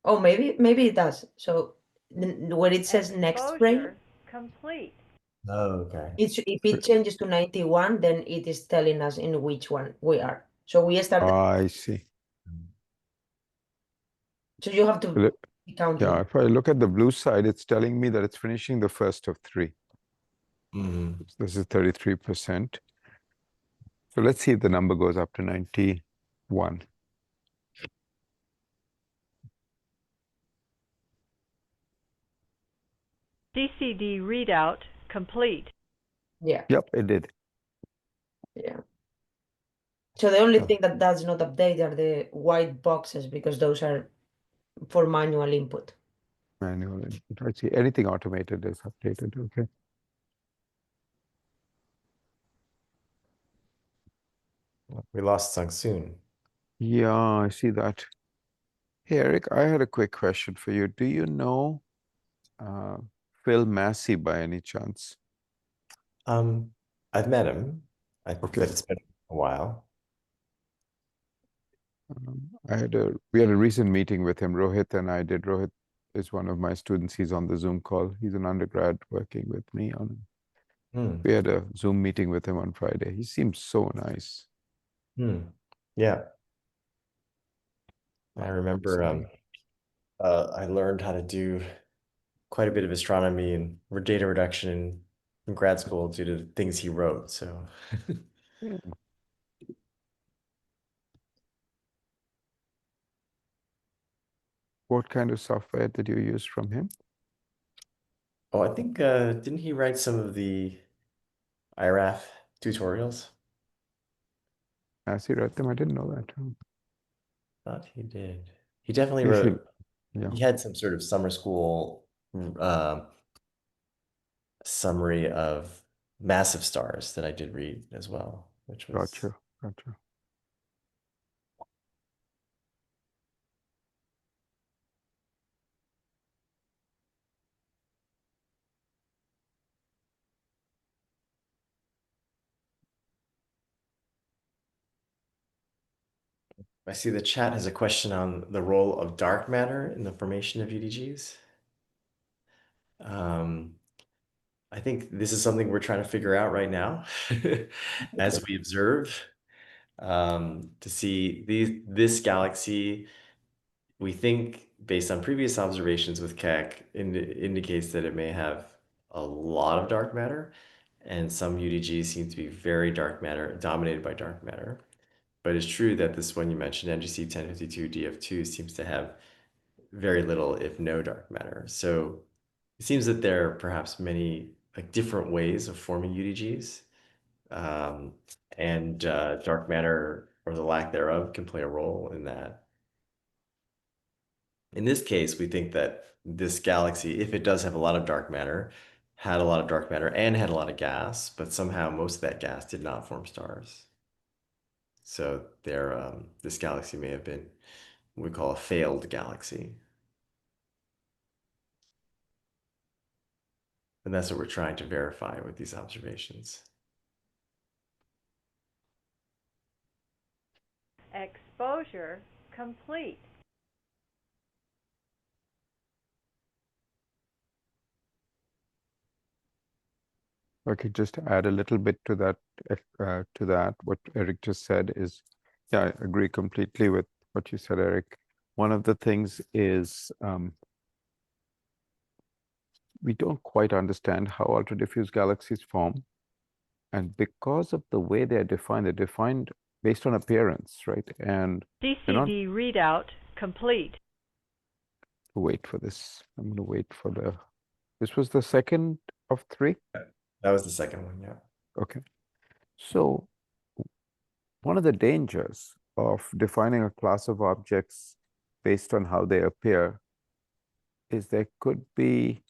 Oh, maybe it does. So where it says next frame, Exposure complete. Oh, okay. if it changes to 91, then it is telling us in which one we are. So we start. I see. So you have to Look- be counting. Yeah, if I look at the blue side, it's telling me that it's finishing the first of 3. Mhm. This is 33%. So let's see if the number goes up to 91. DCD readout complete. Yeah. Yep, it did. Yeah. So the only Yeah. thing that does not update are the white boxes because those are for manual input. Manual input. I see. Anything automated is updated. Okay. We lost Sung soon. Yeah, I see that. Hey, Eric, I had a quick question for you. Do you know Phil Massey by any chance? I've met him. Okay. But it's been a while. we had a recent meeting with him. Rohit and I did. Rohit is one of my students. He's on the Zoom call. He's an undergrad working with me on. We had a Zoom meeting with him on Friday. He seems so nice. Yeah. I remember I learned how to do quite a bit of astronomy and data reduction in grad school due to things he wrote. So Yeah. What kind of software did you use from him? oh, I think didn't he write some of the IRAF tutorials? Has he read them? I didn't know that. Thought he did. He definitely You should- wrote. yeah. He had some sort of summer school summary of massive stars that I did read as well, which was Gotcha. Gotcha. I see the chat has a question on the role of dark matter in the formation of UDGs. I think this is something we're trying to figure out right now as we observe to see this galaxy. We think, based on previous observations with Keck, indicates that it may have a lot of dark matter, and some UDGs seem to be very dark matter, dominated by dark matter. But it's true that this one you mentioned, NGC 1052 DF2, seems to have very little, if no, dark matter. So it seems that there are perhaps many different ways of forming UDGs, and dark matter, or the lack thereof, can play a role in that. In this case, we think that this galaxy, if it does have a lot of dark matter, had a lot of dark matter and had a lot of gas, but somehow most of that gas did not form stars. So this galaxy may have been what we call a failed galaxy. And that's what we're trying to verify with these observations. Exposure complete. Okay, just to add a little bit to that, what Eric just said is, yeah, I agree completely with what you said, Eric. One of the things is we don't quite understand how ultra-diffuse galaxies form. And because of the way they're defined based on appearance, right? And DCD readout complete. wait for this. I'm going to wait for this was the second of three? That was the second one, yeah. Okay. So one of the dangers of defining a class of objects based on how they appear is it could be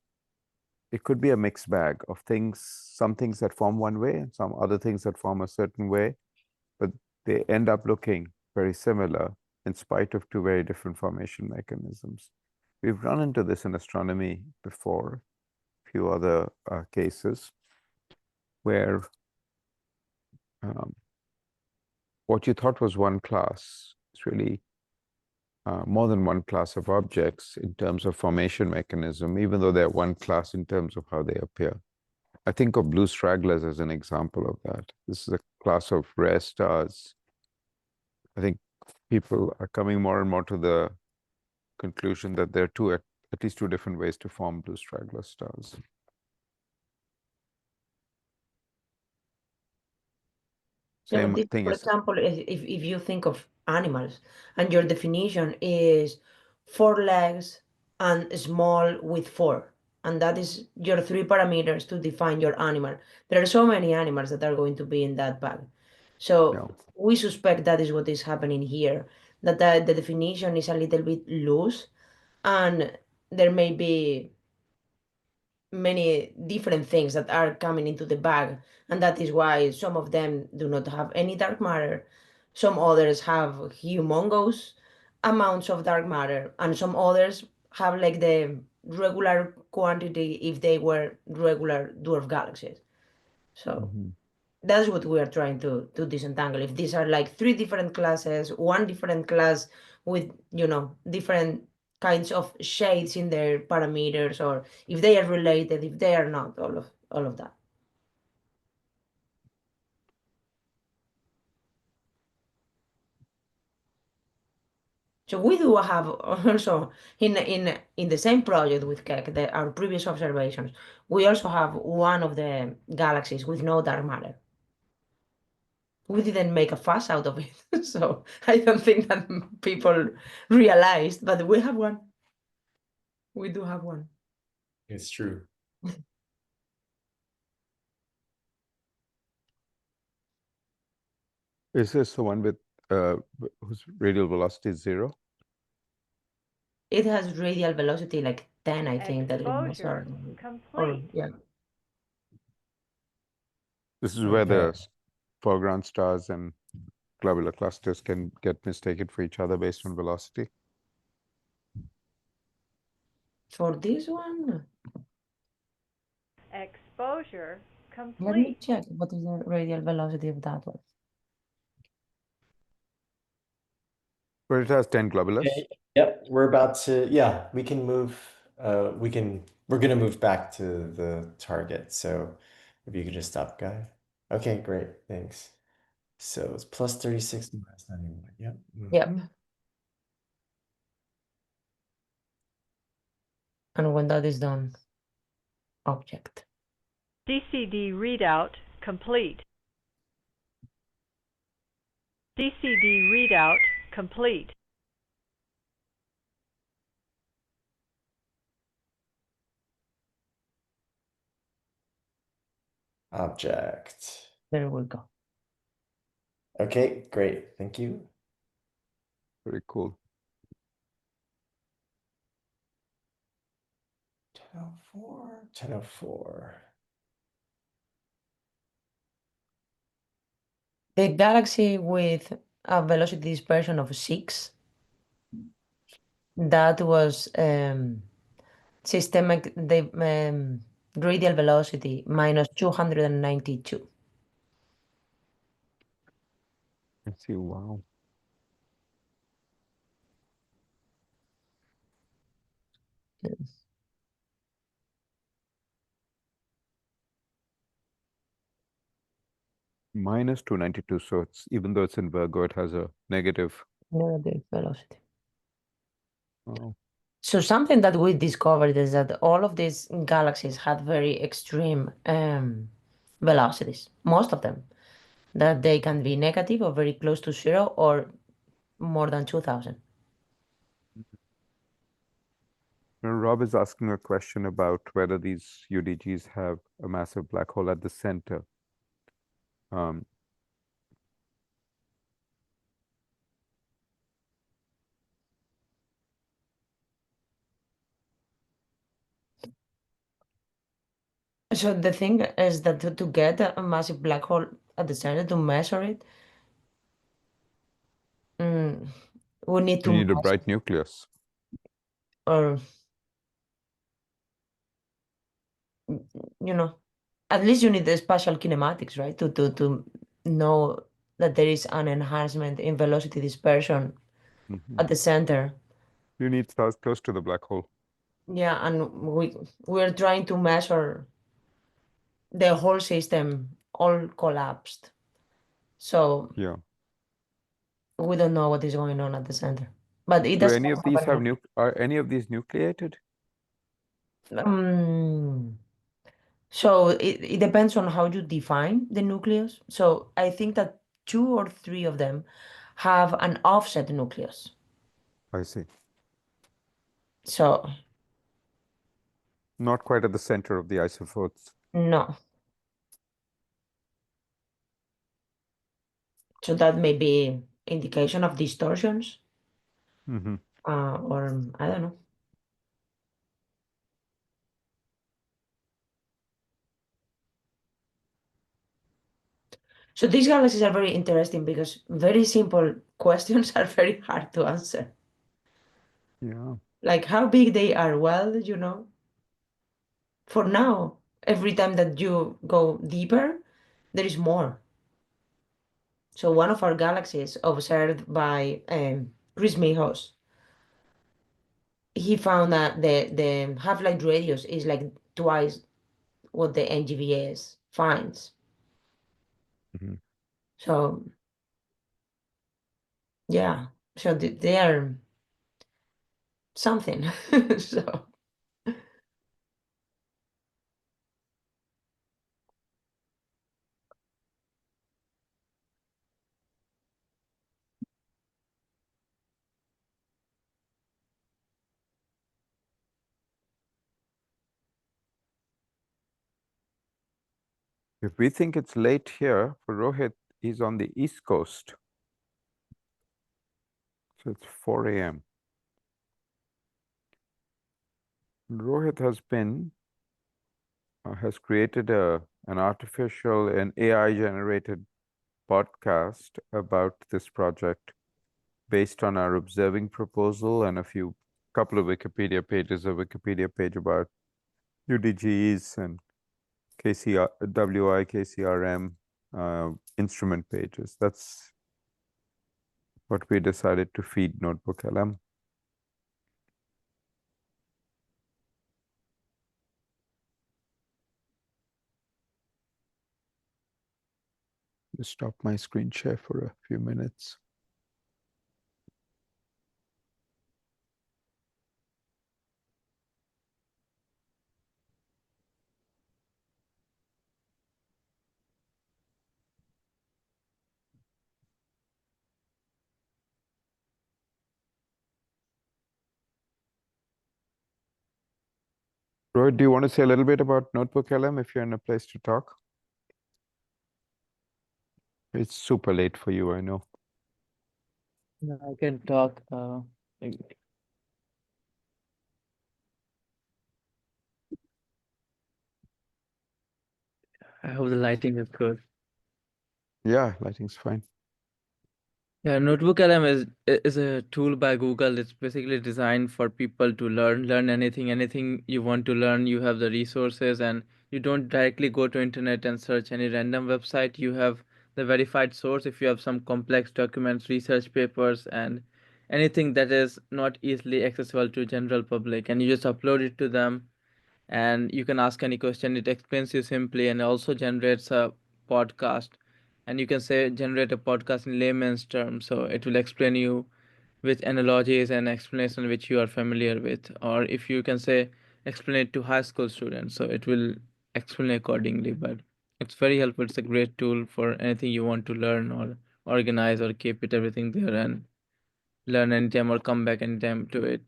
a mixed bag of things, some things that form one way and some other things that form a certain way, but they end up looking very similar in spite of two very different formation mechanisms. We've run into this in astronomy before, a few other cases where what you thought was one class is really more than one class of objects in terms of formation mechanism, even though they're one class in terms of how they appear. I think of blue stragglers as an example of that. This is a class of rare stars. I think people are coming more and more to the conclusion that there are at least two different ways to form blue straggler stars. Same thing for is, example, if you think of animals and your definition is 4 legs and small with 4, and that is your 3 parameters to define your animal. There are so many animals that are going to be in that bag. So yeah. we suspect that is what is happening here, that the definition is a little bit loose, and there may be many different things that are coming into the bag, and that is why some of them do not have any dark matter, some others have humongous amounts of dark matter, and some others have like the regular quantity if they were regular dwarf galaxies. So That's what we are trying to disentangle. If these are like three different classes, one different class with, different kinds of shades in their parameters, or if they are related, if they are not, all of that. So we do have also in the same project with Keck, our previous observations, we also have one of the galaxies with no dark matter. We didn't make a fuss out of it, so I don't think that people realized, but we have one. We do have one. It's true. Is this the one with whose radial velocity is 0? It has radial velocity like 10, I think, that it was, Exposure or complete. yeah. This is where the Okay. foreground stars and globular clusters can get mistaken for each other based on velocity. For this one, Exposure let me complete. check what is the radial velocity of that one. But it has 10 globulars. Okay, yep, we're about to, yeah, we can move, we're gonna move back to the target. So if you could just stop, Guy. Okay, great, thanks. So it's plus 36 minus 91. Yep. Yep. Mhm. And when that is done, object. DCD readout complete. DCD readout complete. Object. There we go. Okay, great, thank you. Very cool. 1004, 1004. The galaxy with a velocity dispersion of 6, that was systemic, the radial velocity minus 292. Let's see, wow. Minus 292. So it's, even though it's in Virgo, it has a negative. Negative velocity. Oh, So something that we discovered is that all of these galaxies had very extreme velocities, most of them, that they can be negative or very close to 0 or more than 2000. now Rob is asking a question about whether these UDGs have a massive black hole at the center. So the thing is that to get a massive black hole at the center, to measure it, we need to You need a measure, bright nucleus. or at least you need the spatial kinematics, right? To know that there is an enhancement in velocity dispersion Mhm. at the center. You need stars close to the black hole. Yeah, and we're trying to measure the whole system all collapsed. So Yeah. we don't know what is going on at the center. But it Do does any of these have are any of these nucleated? So it depends on how you define the nucleus. So I think that 2 or 3 of them have an offset nucleus. I see. So Not quite at the center of the isophotes. no. So that may be indication of distortions, Mm-hmm. or I don't know. So these galaxies are very interesting because very simple questions are very hard to answer. Yeah. Like how big they are. Well, for now, every time that you go deeper, there is more. So one of our galaxies observed by Chris Mijos, he found that the half-life radius is like twice what the NGVS finds. Mhm. So yeah, so they are something. So If we think it's late here for Rohit, he's on the East Coast. So it's 4 a.m. Rohit has created an artificial and AI generated podcast about this project based on our observing proposal and couple of Wikipedia pages, a Wikipedia page about UDGs and KCRWI, KCRM instrument pages. That's what we decided to feed Notebook LM. Just stop my screen share for a few minutes. Roy, do you want to say a little bit about Notebook LM if you're in a place to talk? It's super late for you, I know. No, I can talk. I hope the lighting is good. Yeah, lighting's fine. Yeah, Notebook LM is a tool by Google. It's basically designed for people to learn anything you want to learn. You have the resources, and you don't directly go to internet and search any random website. You have the verified source. If you have some complex documents, research papers, and anything that is not easily accessible to general public, and you just upload it to them, and you can ask any question. It explains you simply, and also generates a podcast. And you can say generate a podcast in layman's terms, so it will explain you with analogies and explanation which you are familiar with. Or if you can say explain it to high school students, so it will explain accordingly. But it's very helpful. It's a great tool for anything you want to learn or organize, or keep it everything there and learn anytime or come back anytime to it.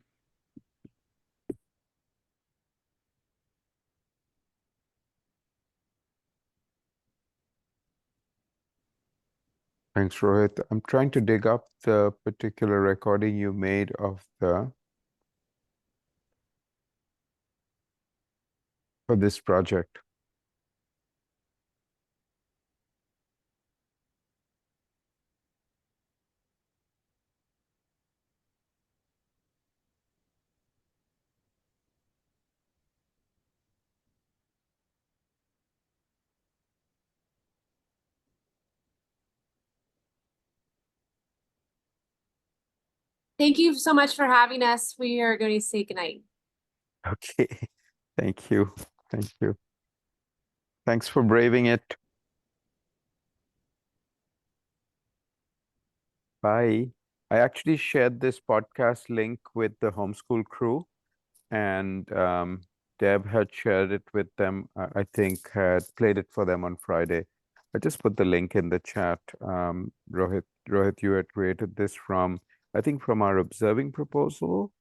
Thanks, Rohit. I'm trying to dig up the particular recording you made of for this project. Thank you so much for having us. We are going to say goodnight. Okay. Thank you. Thank you. Thanks for braving it. Bye. I actually shared this podcast link with the homeschool crew, and Deb had shared it with them. I think had played it for them on Friday. I just put the link in the chat. Rohit, you had created this I think from our observing proposal.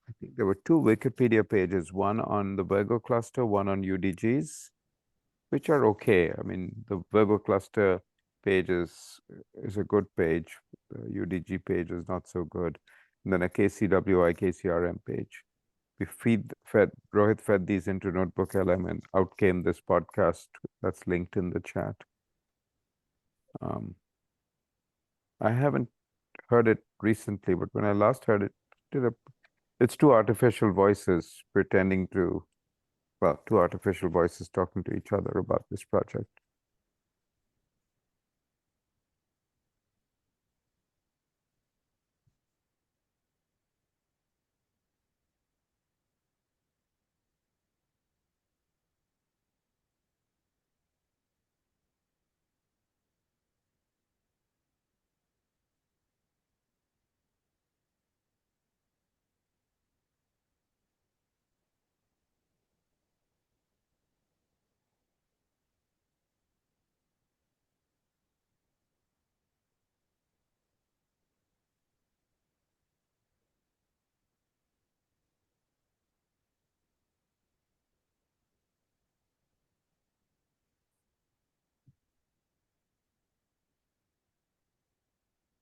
I think there were two Wikipedia pages, one on the Virgo cluster, one on UDGs, which are okay. I mean, the Virgo cluster page is a good page. The UDG page is not so good. And then a KCWI, KCRM page. Rohit fed these into Notebook LM, and out came this podcast that's linked in the chat. I haven't heard it recently, but when I last heard it, it's two artificial voices two artificial voices talking to each other about this project.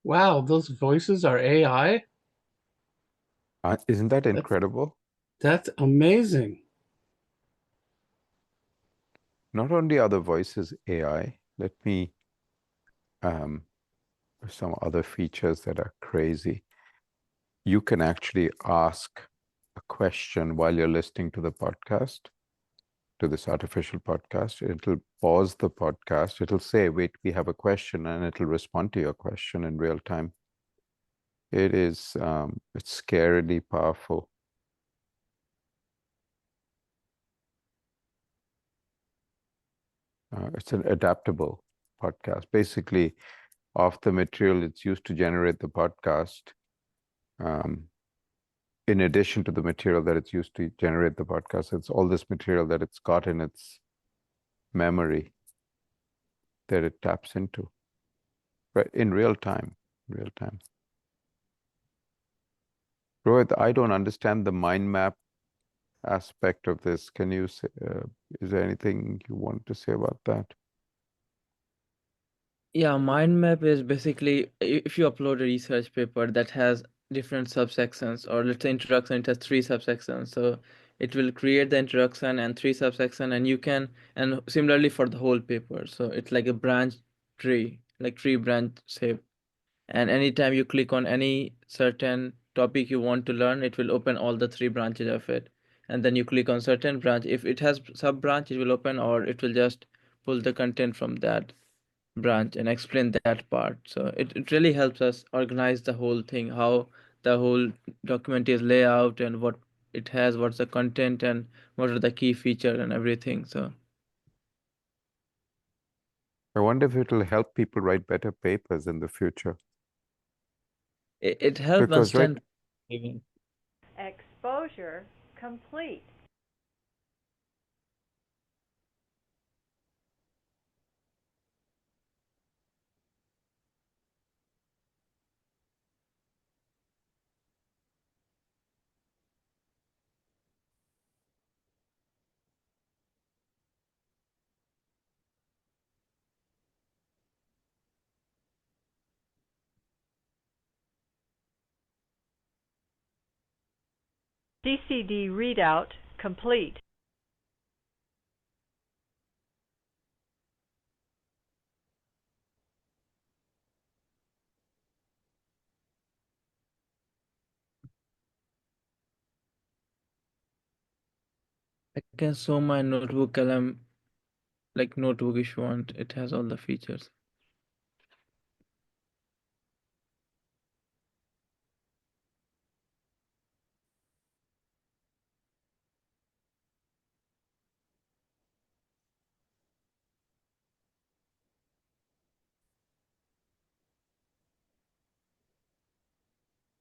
Wow, those voices are AI? Isn't that incredible? That's amazing. Not only are the voices AI, let me some other features that are crazy. You can actually ask a question while you're listening to the podcast, to this artificial podcast. It'll pause the podcast. It'll say, wait, we have a question, and it'll respond to your question in real time. It is, it's scarily powerful. It's an adaptable podcast. Basically, of the material it's used to generate the podcast, in addition to the material that it's used to generate the podcast, it's all this material that it's got in its memory that it taps into, right? In real time, Rohit, I don't understand the mind map aspect of this. Can you say, is there anything you want to say about that? Yeah, mind map is basically if you upload a research paper that has different subsections, or let's say introduction, it has 3 subsections. So it will create the introduction and 3 subsection, and you can, and similarly for the whole paper. So it's like a branch tree, like tree branch shape. And anytime you click on any certain topic you want to learn, it will open all the 3 branches of it. And then you click on certain branch. If it has sub branch, it will open, or it will just pull the content from that branch and explain that part. So it really helps us organize the whole thing, how the whole document is laid out, and what it has, what's the content, and what are the key features and everything. So I wonder if it'll help people write better papers in the future. it helps Because, right, understand even. Exposure complete. DCD readout complete. I can show my notebook column, like notebook if you want. It has all the features.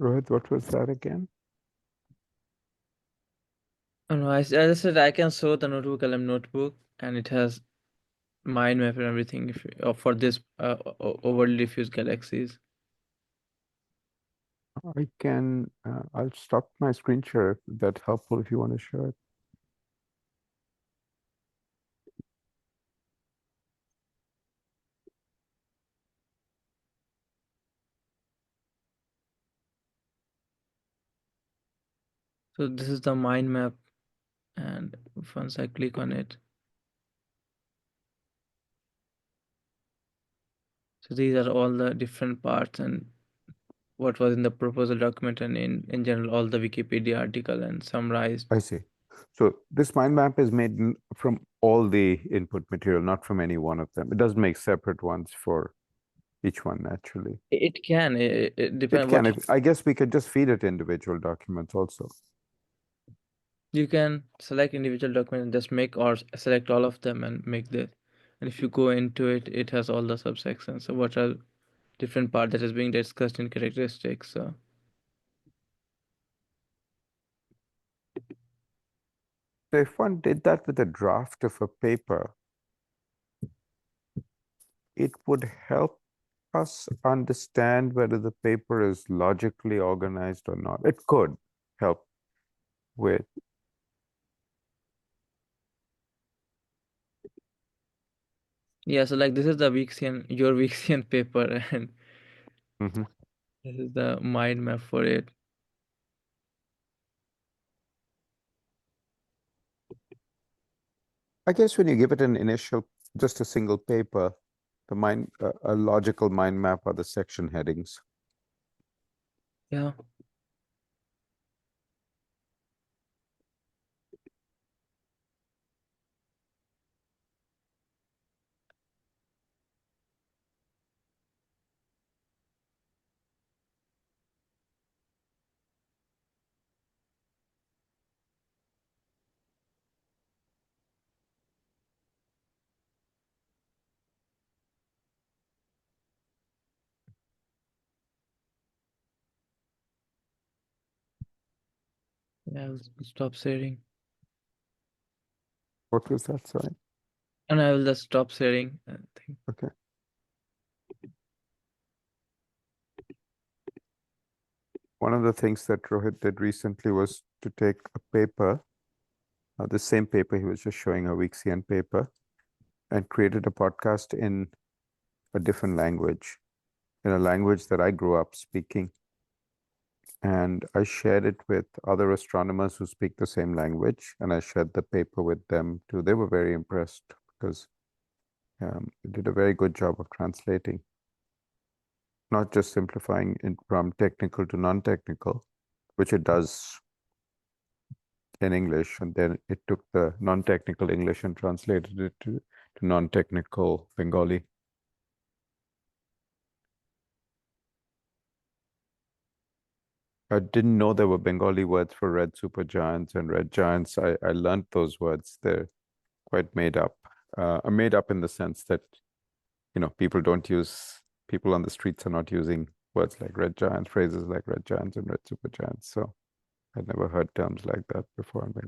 Rohit, what was that again? Oh, no, I just said I can show the notebook column notebook, and it has mind map and everything if for this overly diffuse galaxies. I can, I'll stop my screen share if that's helpful if you want to share it. So this is the mind map, and once I click on it, so these are all the different parts and what was in the proposal document, and in general all the Wikipedia article and summarized. I see. So this mind map is made from all the input material, not from any one of them. It doesn't make separate ones for each one, naturally. It can, it It depends can. what I guess we could just feed it individual documents also. you can select individual document and just make, or select all of them and make this. And if you go into it, it has all the subsections. So what are different part that is being discussed in characteristics. So So if one did that with a draft of a paper, it would help us understand whether the paper is logically organized or not. It could help with. yeah, so like this is the Weeksian, your Weeksian paper, and Mm-hmm. This is the mind map for it. I guess when you give it an initial, just a single paper, the mind, a logical mind map are the section headings. Yeah. Yeah, I'll stop sharing. What was that? Sorry. And I will just stop sharing. I think. Okay. One of the things that Rohit did recently was to take a paper, the same paper he was just showing, a Weeksian paper, and created a podcast in a different language, in a language that I grew up speaking. And I shared it with other astronomers who speak the same language, and I shared the paper with them too. They were very impressed because it did a very good job of translating, not just simplifying it from technical to non-technical, which it does in English, and then it took the non-technical English and translated it to non-technical Bengali. I didn't know there were Bengali words for red supergiants and red giants. I learned those words. They're quite made up. Made up in the sense that, people on the streets are not using words like red giants, phrases like red giants and red supergiants. So I'd never heard terms like that before in Bengali.